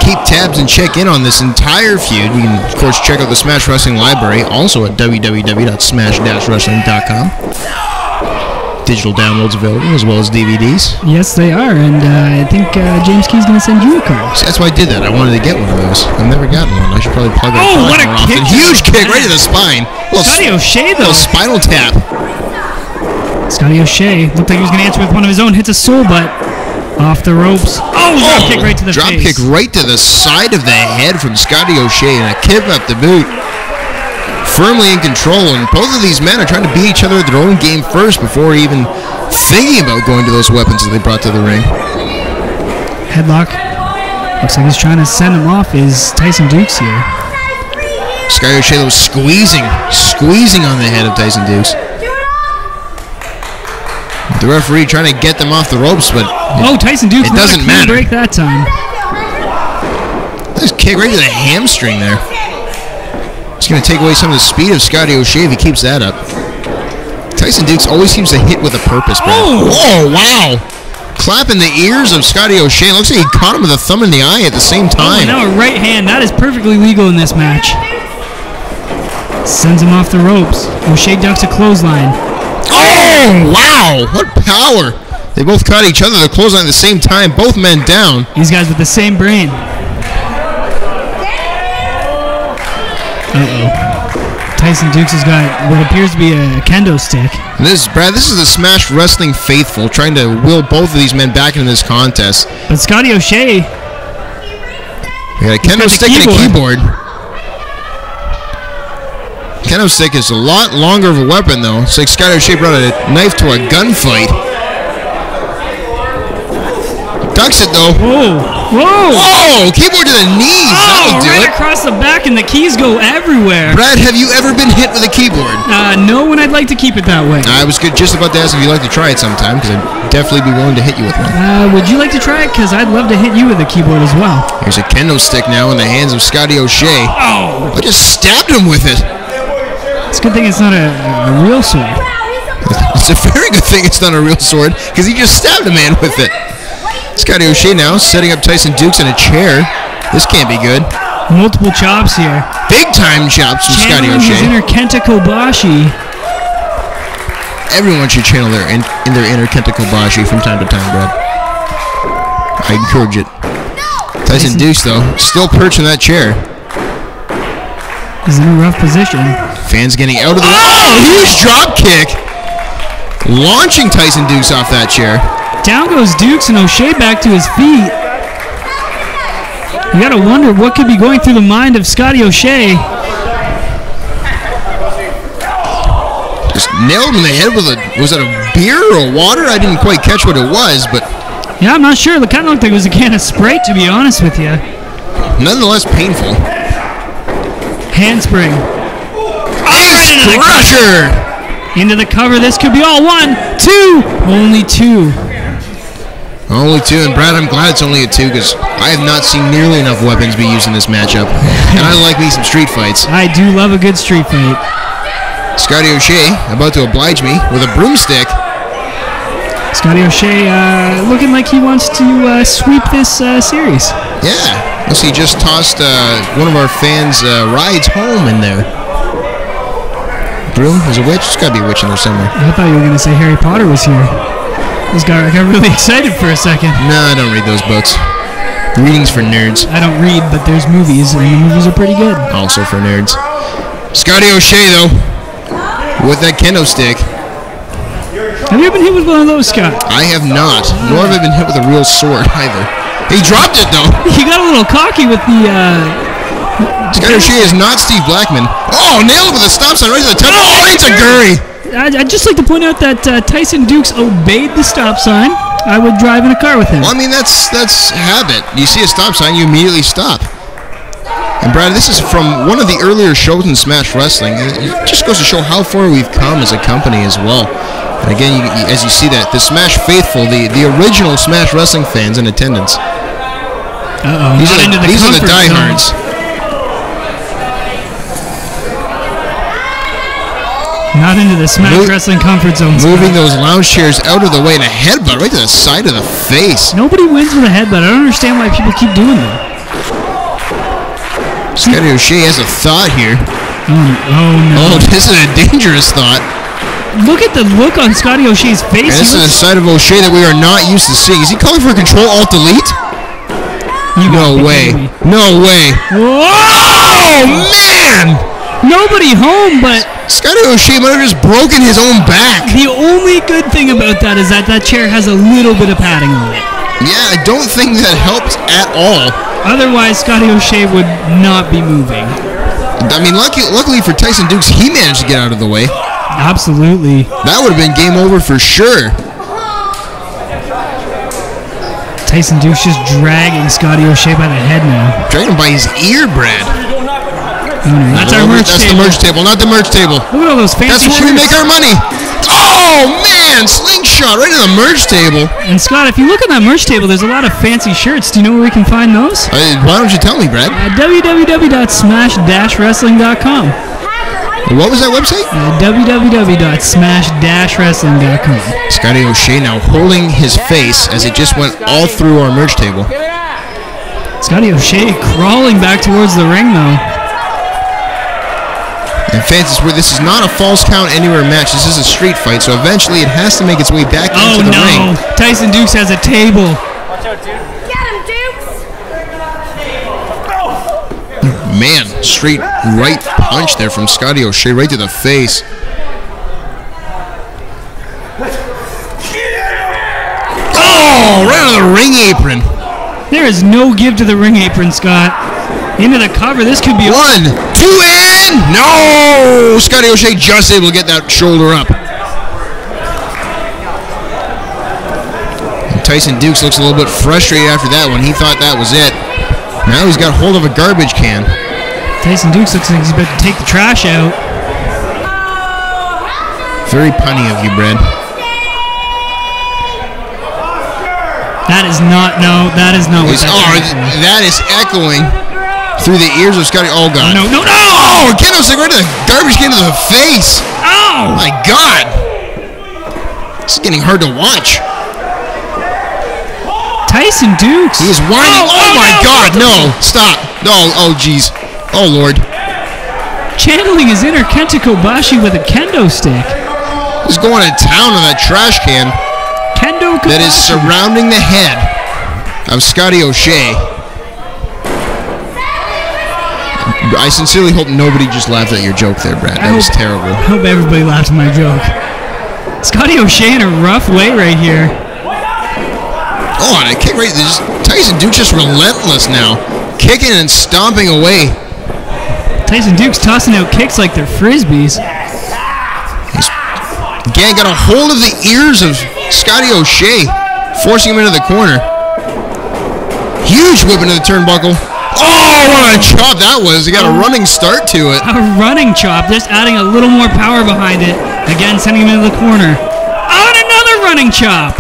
[SPEAKER 3] keep tabs and check in on this entire feud, you can, of course, check out the Smash Wrestling Library, also at www.smash-wrestling.com. Digital downloads available, as well as DVDs.
[SPEAKER 4] Yes, they are, and I think James Key's going to send you a card.
[SPEAKER 3] See, that's why I did that. I wanted to get one of those. I've never gotten one. I should probably plug that more often. Huge kick right to the spine.
[SPEAKER 4] Scotty O'Shea, though.
[SPEAKER 3] Little spinal tap.
[SPEAKER 4] Scotty O'Shea looked like he was going to answer with one of his own. Hits a soul butt off the ropes. Oh, drop kick right to the face.
[SPEAKER 3] Drop kick right to the side of the head from Scotty O'Shea, and a kick up the boot. Firmly in control, and both of these men are trying to beat each other at their own game first before even thinking about going to those weapons that they brought to the ring.
[SPEAKER 4] Headlock. Looks like he's trying to send him off. Is Tyson Dux here?
[SPEAKER 3] Scotty O'Shea was squeezing on the head of Tyson Dux. The referee trying to get them off the ropes, but
[SPEAKER 4] Tyson Dux,
[SPEAKER 3] it doesn't matter.
[SPEAKER 4] Break that time.
[SPEAKER 3] Nice kick right to the hamstring there. It's going to take away some of the speed of Scotty O'Shea if he keeps that up. Tyson Dux always seems to hit with a purpose, Brad.
[SPEAKER 4] Oh,
[SPEAKER 3] wow. clapping the ears of Scotty O'Shea. Looks like he caught him with a thumb in the eye at the same time.
[SPEAKER 4] Oh, now a right hand. That is perfectly legal in this match. Sends him off the ropes. O'Shea ducks a clothesline.
[SPEAKER 3] Oh, wow. What power. They both caught each other. The clothesline at the same time. Both men down.
[SPEAKER 4] These guys with the same brain. Uh-oh. Tyson Dux has got what appears to be a kendo stick.
[SPEAKER 3] And this is the Smash Wrestling faithful trying to will both of these men back into this contest.
[SPEAKER 4] But Scotty O'Shea...
[SPEAKER 3] We got a kendo stick and a keyboard. Kendo stick is a lot longer of a weapon, though. It's like Scotty O'Shea brought a knife to a gunfight. Ducks it, though.
[SPEAKER 4] Whoa. Whoa.
[SPEAKER 3] Oh, keyboard to the knees. That'll do
[SPEAKER 4] right
[SPEAKER 3] it.
[SPEAKER 4] Across the back, and the keys go everywhere.
[SPEAKER 3] Brad, have you ever been hit with a keyboard?
[SPEAKER 4] No, and I'd like to keep it that way.
[SPEAKER 3] I was just about to ask if you'd like to try it sometime, because I'd definitely be willing to hit you with one.
[SPEAKER 4] Would you like to try it? Because I'd love to hit you with a keyboard as well.
[SPEAKER 3] Here's a kendo stick now in the hands of Scotty O'Shea.
[SPEAKER 4] Oh.
[SPEAKER 3] I just stabbed him with it.
[SPEAKER 4] It's a good thing it's not a real sword.
[SPEAKER 3] It's a very good thing it's not a real sword, because he just stabbed a man with it. Scotty O'Shea now setting up Tyson Dux in a chair. This can't be good.
[SPEAKER 4] Multiple chops here.
[SPEAKER 3] Big time chops from Scotty
[SPEAKER 4] His
[SPEAKER 3] O'Shea.
[SPEAKER 4] inner Kenta Kobashi.
[SPEAKER 3] Everyone should channel their in their inner Kenta Kobashi from time to time, Brad. I encourage it. Tyson Dux, though, still perched in that chair.
[SPEAKER 4] He's in a rough position.
[SPEAKER 3] Fans getting out of the... Oh! Huge drop kick! Launching Tyson Dux off that chair.
[SPEAKER 4] Down goes Dux and O'Shea back to his feet. You gotta wonder what could be going through the mind of Scotty O'Shea.
[SPEAKER 3] Just nailed him in the head with a... Was it a beer or a water? I didn't quite catch what it was, but...
[SPEAKER 4] Yeah, I'm not sure. It kind of looked like it was a can of Sprite, to be honest with you.
[SPEAKER 3] Nonetheless painful.
[SPEAKER 4] Handspring.
[SPEAKER 3] Ice Crusher!
[SPEAKER 4] Into the cover. This could be all 1, 2. Only 2.
[SPEAKER 3] Only 2, and Brad, I'm glad it's only a 2 because I have not seen nearly enough weapons be used in this matchup. And I like me some street fights.
[SPEAKER 4] I do love a good street fight.
[SPEAKER 3] Scotty O'Shea about to oblige me with a broomstick.
[SPEAKER 4] Scotty O'Shea looking like he wants to sweep this series.
[SPEAKER 3] Yeah, let's see, he just tossed one of our fans' rides home in there. Broom? There's a witch? There's got to be a witch in there somewhere.
[SPEAKER 4] I thought you were going to say Harry Potter was here. I got really excited for a second.
[SPEAKER 3] No, I don't read those books. Reading's for nerds.
[SPEAKER 4] I don't read, but there's movies, and the movies are pretty good.
[SPEAKER 3] Also for nerds. Scotty O'Shea, though, with that kendo stick.
[SPEAKER 4] Have you ever been hit with one of those, Scott?
[SPEAKER 3] I have not, nor have I been hit with a real sword either. He dropped it, though.
[SPEAKER 4] He got a little cocky with the...
[SPEAKER 3] Scotty O'Shea is not Steve Blackman. Oh, nailed it with a stop sign right to the top. Oh, it's a Gurry.
[SPEAKER 4] I'd just like to point out that Tyson Dux obeyed the stop sign. I would drive in a car with him.
[SPEAKER 3] Well, I mean, that's habit. You see a stop sign, you immediately stop. And Brad, this is from one of the earlier shows in Smash Wrestling. It just goes to show how far we've come as a company as well. And again, as you see that, the Smash faithful, the original Smash Wrestling fans in attendance.
[SPEAKER 4] Uh-oh,
[SPEAKER 3] These are the diehards.
[SPEAKER 4] Not into the Smash Wrestling comfort zone.
[SPEAKER 3] Moving those lounge chairs out of the way and a headbutt right to the side of the face.
[SPEAKER 4] Nobody wins with a headbutt. I don't understand why people keep doing that.
[SPEAKER 3] Scotty O'Shea has a thought here.
[SPEAKER 4] Oh, no.
[SPEAKER 3] Oh, this is a dangerous thought.
[SPEAKER 4] Look at the look on Scotty O'Shea's face.
[SPEAKER 3] And this is a side of O'Shea that we are not used to seeing. Is he calling for Control-Alt-Delete? No way. No way.
[SPEAKER 4] Whoa!
[SPEAKER 3] Oh, man!
[SPEAKER 4] Nobody home, but...
[SPEAKER 3] Scotty O'Shea might have just broken his own back.
[SPEAKER 4] The only good thing about that is that chair has a little bit of padding on it.
[SPEAKER 3] Yeah, I don't think that helped at all.
[SPEAKER 4] Otherwise, Scotty O'Shea would not be moving.
[SPEAKER 3] I mean, luckily for Tyson Dux, he managed to get out of the way.
[SPEAKER 4] Absolutely.
[SPEAKER 3] That would have been game over for sure.
[SPEAKER 4] Tyson Dux just dragging Scotty O'Shea by the head now.
[SPEAKER 3] Dragging him by his ear, Brad.
[SPEAKER 4] That's our merch table.
[SPEAKER 3] That's the merch table, not the merch table.
[SPEAKER 4] Look at all those fancy
[SPEAKER 3] shirts. That's where we make our money. Oh, man! Slingshot right to the merch table.
[SPEAKER 4] And Scott, if you look at that merch table, there's a lot of fancy shirts. Do you know where we can find those?
[SPEAKER 3] Why don't you tell me, Brad?
[SPEAKER 4] www.smash-wrestling.com.
[SPEAKER 3] What was that website?
[SPEAKER 4] www.smash-wrestling.com.
[SPEAKER 3] Scotty O'Shea now holding his face as it just went all through our merch table.
[SPEAKER 4] Scotty O'Shea crawling back towards the ring, though.
[SPEAKER 3] And fans, this is not a false count anywhere match. This is a street fight, so eventually it has to make its way back into the ring.
[SPEAKER 4] Tyson Dux has a table.
[SPEAKER 7] Watch out, dude. Get him, Dukes!
[SPEAKER 3] Man, straight right punch there from Scotty O'Shea right to the face. Oh, right on the ring apron.
[SPEAKER 4] There is no give to the ring apron, Scott. Into the cover. This could be
[SPEAKER 3] 1, 2, and no! Scotty O'Shea just able to get that shoulder up. And Tyson Dux looks a little bit frustrated after that one. He thought that was it. Now he's got hold of a garbage can.
[SPEAKER 4] Tyson Dux looks like he's about to take the trash out.
[SPEAKER 3] Very punny of you, Brad.
[SPEAKER 4] That is not, no, that is not what
[SPEAKER 3] that is echoing through the ears of Scotty. Oh, God.
[SPEAKER 4] No, no, no!
[SPEAKER 3] Oh, kendo stick right to the garbage can to the face.
[SPEAKER 4] Oh!
[SPEAKER 3] My God. This is getting hard to watch.
[SPEAKER 4] Tyson Dux.
[SPEAKER 3] He is whining. Oh, my God. No. Stop. No. Oh, jeez. Oh, Lord.
[SPEAKER 4] Channeling his inner Kenta Kobashi with a kendo stick.
[SPEAKER 3] He's going to town on that trash can.
[SPEAKER 4] Kendo Kobashi.
[SPEAKER 3] That is surrounding the head of Scotty O'Shea. I sincerely hope nobody just laughed at your joke there, Brad. That was terrible.
[SPEAKER 4] I hope everybody laughed at my joke. Scotty O'Shea in a rough way right here.
[SPEAKER 3] Oh, and a kick right. Tyson Dux just relentless now. Kicking and stomping away.
[SPEAKER 4] Tyson Dux tossing out kicks like they're frisbees.
[SPEAKER 3] He's again got a hold of the ears of Scotty O'Shea, forcing him into the corner. Huge whip into the turnbuckle. Oh, what a chop that was. He got a running start to it.
[SPEAKER 4] A running chop, just adding a little more power behind it. Again, sending him into the corner. Oh, and another running chop.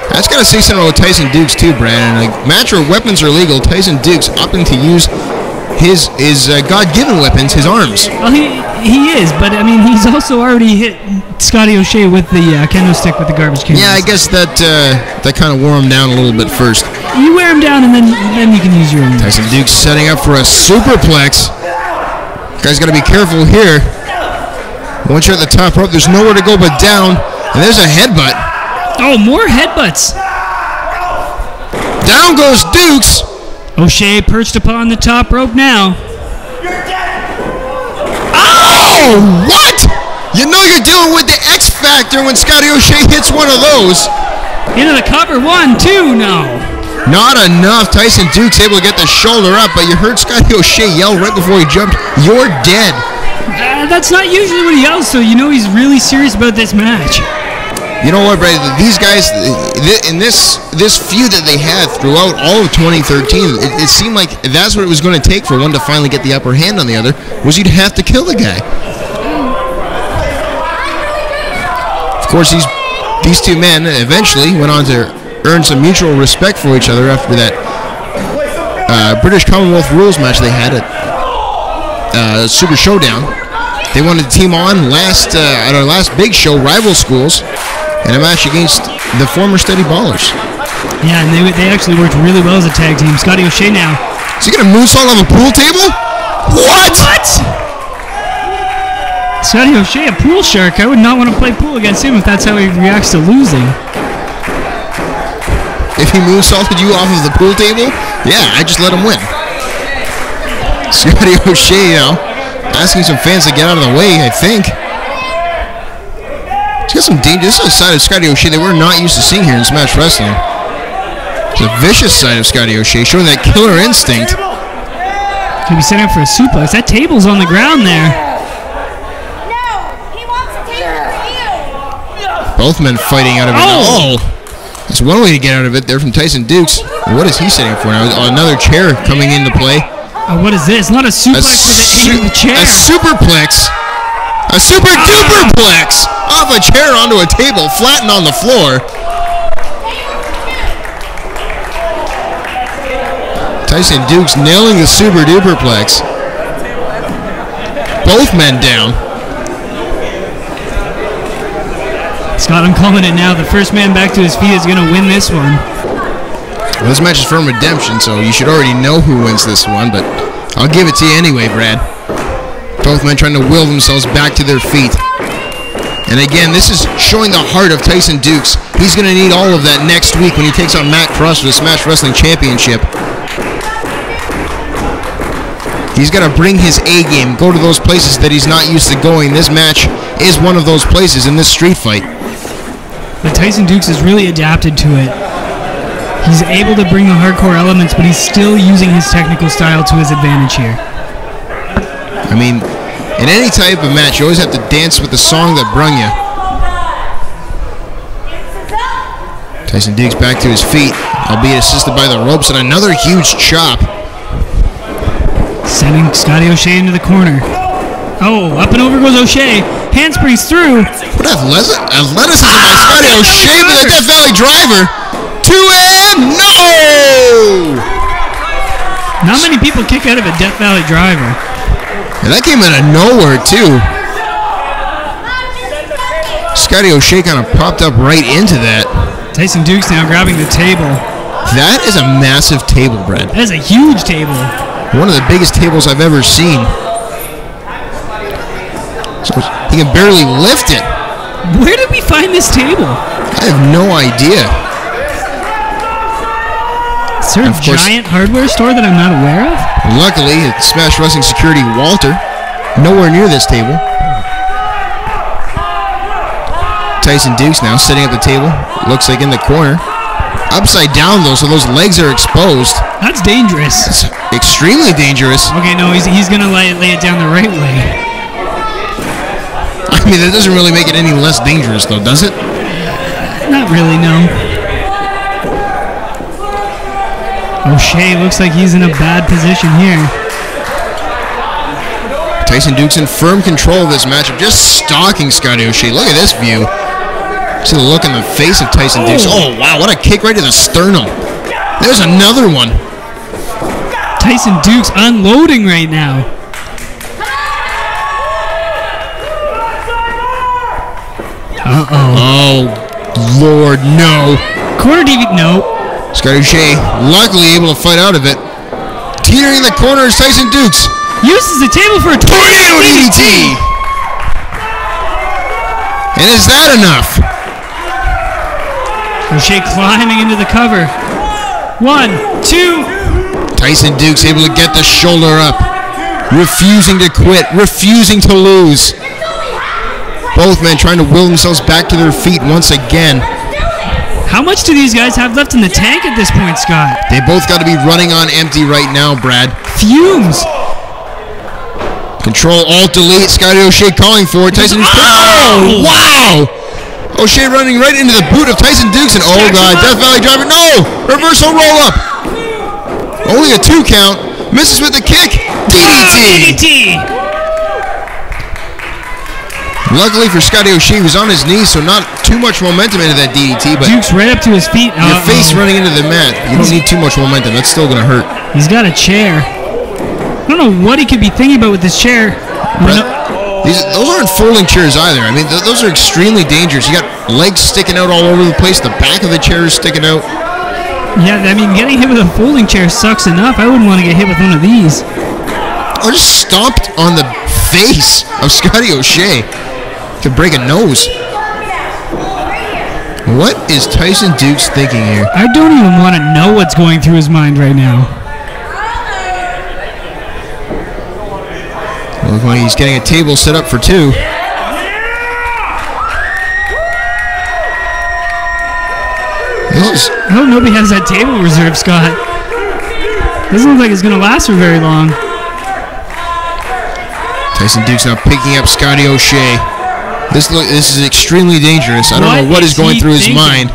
[SPEAKER 3] That's got to say something about Tyson Dux too, Brandon. Like, match where weapons are legal, Tyson Dux opting to use his God-given weapons, his arms.
[SPEAKER 4] Well, he is, but I mean, he's also already hit Scotty O'Shea with the kendo stick with the garbage can.
[SPEAKER 3] Yeah, I guess that kind of wore him down a little bit first.
[SPEAKER 4] You wear him down, and then you can use your own.
[SPEAKER 3] Tyson Dux setting up for a superplex. Guy's got to be careful here. Once you're at the top rope, there's nowhere to go but down, and there's a headbutt.
[SPEAKER 4] Oh, more headbutts.
[SPEAKER 3] Down goes Dux.
[SPEAKER 4] O'Shea perched upon the top rope now.
[SPEAKER 3] Oh, what? You know you're dealing with the X Factor when Scotty O'Shea hits one of those.
[SPEAKER 4] Into the cover, 1, 2, no.
[SPEAKER 3] Not enough. Tyson Dux able to get the shoulder up, but you heard Scotty O'Shea yell right before he jumped, "You're dead."
[SPEAKER 4] That's not usually what he yells, so you know he's really serious about this match.
[SPEAKER 3] You know what, Brad? These guys, in this feud that they had throughout all of 2013, it seemed like that's what it was going to take for one to finally get the upper hand on the other, was you'd have to kill the guy. Of course, these two men eventually went on to earn some mutual respect for each other after that British Commonwealth rules match they had at Super Showdown. They wanted to team on at our last big show, Rival Schools, in a match against the former Steady Ballers.
[SPEAKER 4] Yeah, and they actually worked really well as a tag team. Scotty O'Shea now.
[SPEAKER 3] Is he going to moonsault on the pool table? What?
[SPEAKER 4] Scotty O'Shea, a pool shark. I would not want to play pool against him if that's how he reacts to losing.
[SPEAKER 3] If he moonsaulted you off of the pool table, yeah, I just let him win. Scotty O'Shea, asking some fans to get out of the way, I think. He's got some danger. This is a side of Scotty O'Shea that we're not used to seeing here in Smash Wrestling. It's a vicious side of Scotty O'Shea, showing that killer instinct.
[SPEAKER 4] Could be set up for a suplex. That table's on the ground there.
[SPEAKER 7] No, he wants to take it for you.
[SPEAKER 3] Both men fighting out of it. Oh! That's one way to get out of it there from Tyson Dux. What is he setting for now? Another chair coming into play.
[SPEAKER 4] Oh, what is this? Not a suplex with the aid of the chair.
[SPEAKER 3] A superplex. A super duperplex off a chair onto a table, flattened on the floor. Tyson Dux nailing the super duperplex. both men down.
[SPEAKER 4] Scott, I'm calling it now. The first man back to his feet is going to win this one.
[SPEAKER 3] Well, this match is from Redemption, so you should already know who wins this one, but I'll give it to you anyway, Brad. Both men trying to will themselves back to their feet. And again, this is showing the heart of Tyson Dux. He's going to need all of that next week when he takes on Matt Cross for the Smash Wrestling Championship. He's got to bring his A game, go to those places that he's not used to going. This match is one of those places in this street fight.
[SPEAKER 4] But Tyson Dux has really adapted to it. He's able to bring the hardcore elements, but he's still using his technical style to his advantage here.
[SPEAKER 3] I mean, in any type of match, you always have to dance with the song that brung you. Tyson Dux back to his feet, albeit assisted by the ropes, and another huge chop.
[SPEAKER 4] Sending Scotty O'Shea into the corner. Oh, up and over goes O'Shea. Handsprings through.
[SPEAKER 3] What athleticism by Scotty O'Shea with a Death Valley driver. 2 and no!
[SPEAKER 4] Not many people kick out of a Death Valley driver.
[SPEAKER 3] And that came out of nowhere, too. Scotty O'Shea kind of popped up right into that.
[SPEAKER 4] Tyson Dux now grabbing the table.
[SPEAKER 3] That is a massive table, Brad.
[SPEAKER 4] That is a huge table.
[SPEAKER 3] One of the biggest tables I've ever seen. So he can barely lift it.
[SPEAKER 4] Where did we find this table?
[SPEAKER 3] I have no idea.
[SPEAKER 4] Is there a giant hardware store that I'm not aware of?
[SPEAKER 3] Luckily, it's Smash Wrestling Security Walter. Nowhere near this table. Tyson Dux now setting up the table. Looks like in the corner. Upside down, though, so those legs are exposed.
[SPEAKER 4] That's dangerous.
[SPEAKER 3] It's extremely dangerous.
[SPEAKER 4] Okay, no, he's going to lay it down the right way.
[SPEAKER 3] I mean, that doesn't really make it any less dangerous, though, does it?
[SPEAKER 4] Not really, no. O'Shea looks like he's in a bad position here.
[SPEAKER 3] Tyson Dux in firm control of this matchup, just stalking Scotty O'Shea. Look at this view. See the look in the face of Tyson Dux. Oh, wow, what a kick right to the sternum. There's another one.
[SPEAKER 4] Tyson Dux unloading right now. Uh-oh.
[SPEAKER 3] Oh, Lord, no.
[SPEAKER 4] Corner DV, no.
[SPEAKER 3] Scotty O'Shea luckily able to fight out of it. Teetering in the corner is Tyson Dux.
[SPEAKER 4] Uses the table for a tornado DDT.
[SPEAKER 3] And is that enough?
[SPEAKER 4] O'Shea climbing into the cover. 1, 2.
[SPEAKER 3] Tyson Dux able to get the shoulder up. Refusing to quit. Refusing to lose. Both men trying to will themselves back to their feet once again.
[SPEAKER 4] How much do these guys have left in the tank at this point, Scott?
[SPEAKER 3] They both got to be running on empty right now, Brad.
[SPEAKER 4] Fumes.
[SPEAKER 3] Control, Alt, Delete. Scotty O'Shea calling for it. Tyson Dux. Oh, wow! O'Shea running right into the boot of Tyson Dux. And oh, God. Death Valley driver. No! Reversal roll up. Only a 2 count. Misses with the kick. DDT. Luckily for Scotty O'Shea, he was on his knees, so not too much momentum into that DDT. But
[SPEAKER 4] Dux right up to his feet.
[SPEAKER 3] Your face running into the mat. You don't need too much momentum. That's still going to hurt.
[SPEAKER 4] He's got a chair. I don't know what he could be thinking about with this chair.
[SPEAKER 3] Those aren't folding chairs either. I mean, those are extremely dangerous. You got legs sticking out all over the place. The back of the chair is sticking out.
[SPEAKER 4] Yeah, I mean, getting hit with a folding chair sucks enough. I wouldn't want to get hit with one of these.
[SPEAKER 3] I just stomped on the face of Scotty O'Shea. Could break a nose. What is Tyson Dux thinking here?
[SPEAKER 4] I don't even want to know what's going through his mind right now.
[SPEAKER 3] Looks like he's getting a table set up for 2.
[SPEAKER 4] I hope nobody has that table reserved, Scott. Doesn't look like it's going to last for very long.
[SPEAKER 3] Tyson Dux now picking up Scotty O'Shea. This is extremely dangerous. I don't know what is going through his mind.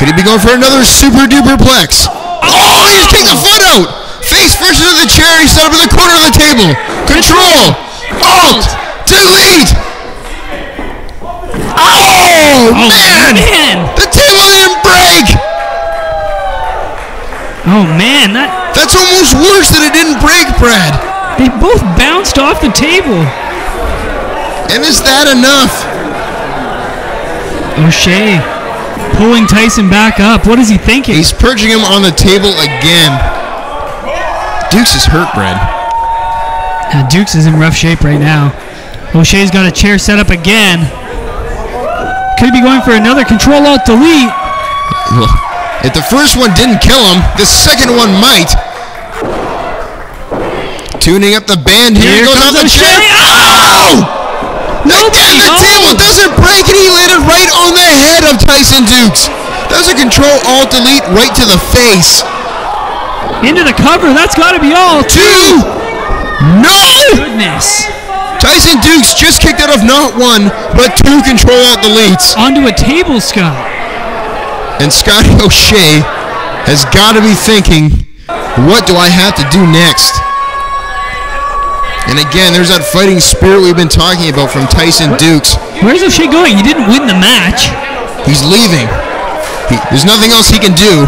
[SPEAKER 3] Could he be going for another super duper plex? Oh, he just kicked the foot out! Face first into the chair, he set up in the corner of the table. Control! Alt! Delete! Oh, man! The table didn't break!
[SPEAKER 4] Oh, man,
[SPEAKER 3] that's almost worse that it didn't break, Brad.
[SPEAKER 4] They both bounced off the table.
[SPEAKER 3] And is that enough?
[SPEAKER 4] O'Shea pulling Tyson back up. What is he thinking?
[SPEAKER 3] He's perching him on the table again. Dukes is hurt, Brad.
[SPEAKER 4] Dukes is in rough shape right now. O'Shea's got a chair set up again. Could be going for another Control-Alt-Delete.
[SPEAKER 3] Well, if the first one didn't kill him, the second one might. Tuning up the band here.
[SPEAKER 4] Here
[SPEAKER 3] He goes
[SPEAKER 4] comes
[SPEAKER 3] off the
[SPEAKER 4] O'Shea.
[SPEAKER 3] chair. Oh! Again, the table doesn't break, and he landed right on the head of Tyson Dux. That was a Control-Alt-Delete right to the face.
[SPEAKER 4] Into the cover. That's got to be all.
[SPEAKER 3] 2. No!
[SPEAKER 4] Goodness.
[SPEAKER 3] Tyson Dux just kicked out of not 1, but 2 Control-Alt-Deletes.
[SPEAKER 4] Onto a table, Scott.
[SPEAKER 3] And Scotty O'Shea has got to be thinking, what do I have to do next? And again, there's that fighting spirit we've been talking about from Tyson Dux.
[SPEAKER 4] Where's O'Shea going? He didn't win the match.
[SPEAKER 3] He's leaving. There's nothing else he can do.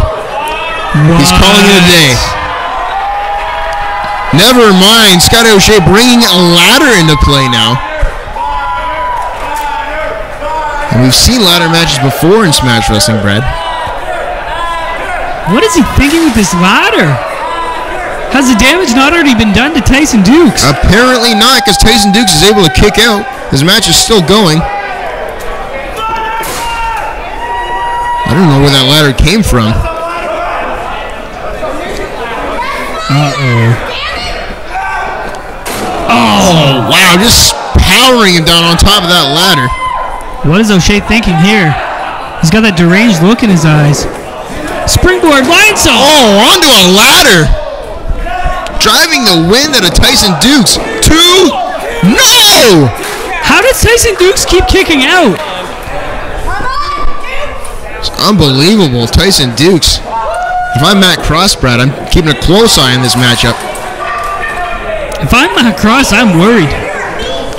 [SPEAKER 3] He's calling it a day. Never mind, Scotty O'Shea bringing a ladder into play now. And we've seen ladder matches before in Smash Wrestling, Brad.
[SPEAKER 4] What is he thinking with this ladder? Has the damage not already been done to Tyson Dux?
[SPEAKER 3] Apparently not, because Tyson Dux is able to kick out. His match is still going. I don't know where that ladder came from. Oh, wow, just powering him down on top of that ladder.
[SPEAKER 4] What is O'Shea thinking here? He's got that deranged look in his eyes. Springboard line saw.
[SPEAKER 3] Oh, onto a ladder. Driving the wind out of Tyson Dux. 2. No!
[SPEAKER 4] How did Tyson Dux keep kicking out?
[SPEAKER 3] It's unbelievable, Tyson Dux. If I'm Matt Cross, Brad, I'm keeping a close eye on this matchup.
[SPEAKER 4] If I'm Matt Cross, I'm worried.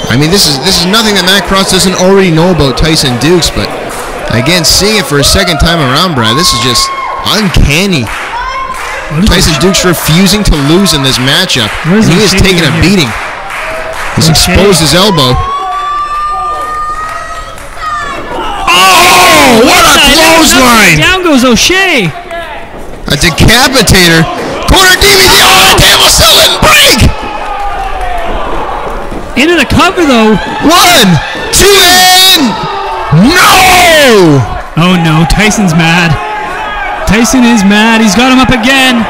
[SPEAKER 3] I mean, this is nothing that Matt Cross doesn't already know about Tyson Dux, but again, seeing it for a second time around, Brad, this is just uncanny. Tyson Dux refusing to lose in this matchup. And he is taking a beating. He's exposed his elbow. Oh, what a clothesline!
[SPEAKER 4] Down goes O'Shea.
[SPEAKER 3] A decapitator. Corner DVD. Oh, the table still didn't break!
[SPEAKER 4] Into the cover, though.
[SPEAKER 3] 1, 2, and no!
[SPEAKER 4] Oh, no. Tyson's mad. Tyson is mad. He's got him up again.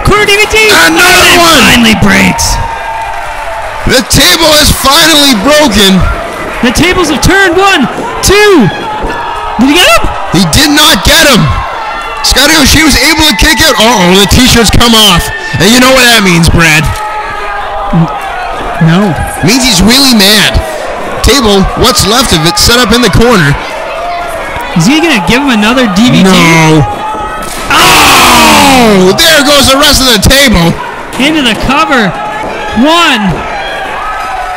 [SPEAKER 4] Corner DVD.
[SPEAKER 3] Another one.
[SPEAKER 4] Finally breaks.
[SPEAKER 3] The table is finally broken.
[SPEAKER 4] The tables have turned. 1, 2. Did he get him?
[SPEAKER 3] He did not get him. Scotty O'Shea was able to kick out. Uh-oh, the t-shirts come off. And you know what that means, Brad.
[SPEAKER 4] No.
[SPEAKER 3] Means he's really mad. Table, what's left of it, set up in the corner.
[SPEAKER 4] Is he going to give him another DVD?
[SPEAKER 3] No. Oh! There goes the rest of the table.
[SPEAKER 4] Into the cover. 1,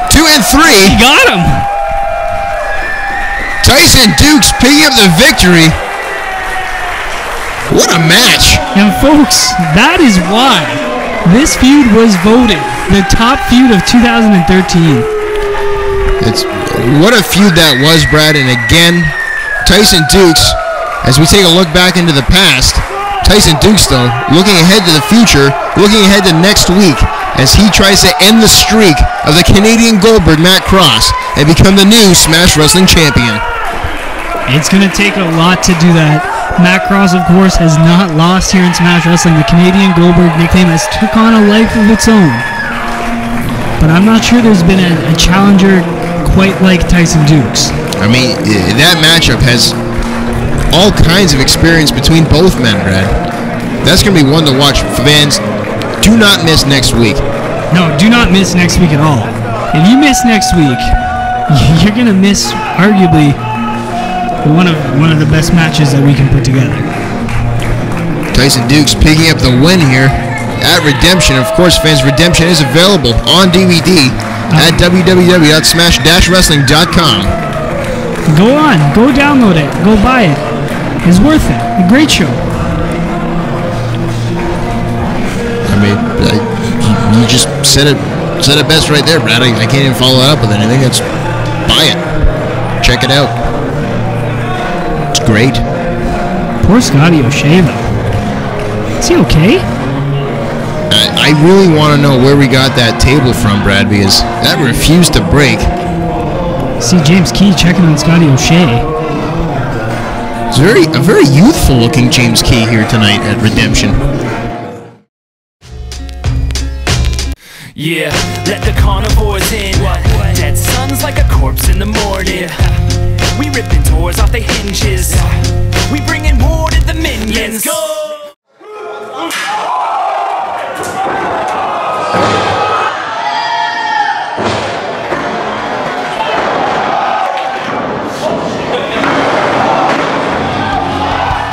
[SPEAKER 4] 2,
[SPEAKER 3] and 3.
[SPEAKER 4] He got him.
[SPEAKER 3] Tyson Dux picking up the victory. What a match.
[SPEAKER 4] And folks, that is why this feud was voted the top feud of 2013.
[SPEAKER 3] What a feud that was, Brad. And again, Tyson Dux, as we take a look back into the past, Tyson Dux, though, looking ahead to the future, looking ahead to next week, as he tries to end the streak of the Canadian Goldberg, Matt Cross, and become the new Smash Wrestling Champion.
[SPEAKER 4] It's going to take a lot to do that. Matt Cross, of course, has not lost here in Smash Wrestling. The Canadian Goldberg nickname has took on a life of its own. But I'm not sure there's been a challenger quite like Tyson Dux.
[SPEAKER 3] I mean, that matchup has all kinds of experience between both men, Brad. That's going to be one to watch. Fans, do not miss next week.
[SPEAKER 4] No, do not miss next week at all. If you miss next week, you're going to miss, arguably, one of the best matches that we can put together.
[SPEAKER 3] Tyson Dux picking up the win here at Redemption. Of course, fans, Redemption is available on DVD at www.smash-wrestling.com.
[SPEAKER 4] Go on, go download it, go buy it. It's worth it. A great show.
[SPEAKER 3] I mean, you just said it said it best right there, Brad. I can't even follow that up with anything. It's buy it. Check it out. It's great.
[SPEAKER 4] Poor Scotty O'Shea, though. Is he okay?
[SPEAKER 3] I really want to know where we got that table from, Brad, because that refused to break.
[SPEAKER 4] See James Key checking on Scotty O'Shea.
[SPEAKER 3] It's a very youthful looking James Key here tonight at Redemption.
[SPEAKER 2] Yeah, let the carnivores in. Dead sun's like a corpse in the morning. We ripping doors off the hinges. We bringing war to the minions. Let's go!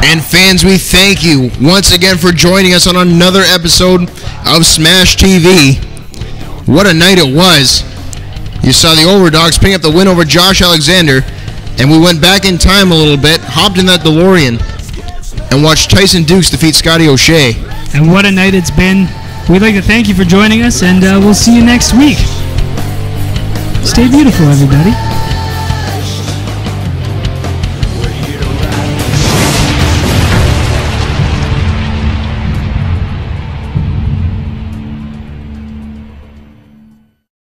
[SPEAKER 3] And fans, we thank you once again for joining us on another episode of SmashTV. What a night it was. You saw the Overdogs pick up the win over Josh Alexander, and we went back in time a little bit, hopped in that DeLorean, and watched Tyson Dux defeat Scotty O'Shea.
[SPEAKER 4] And what a night it's been. We'd like to thank you for joining us, and we'll see you next week. Stay beautiful, everybody.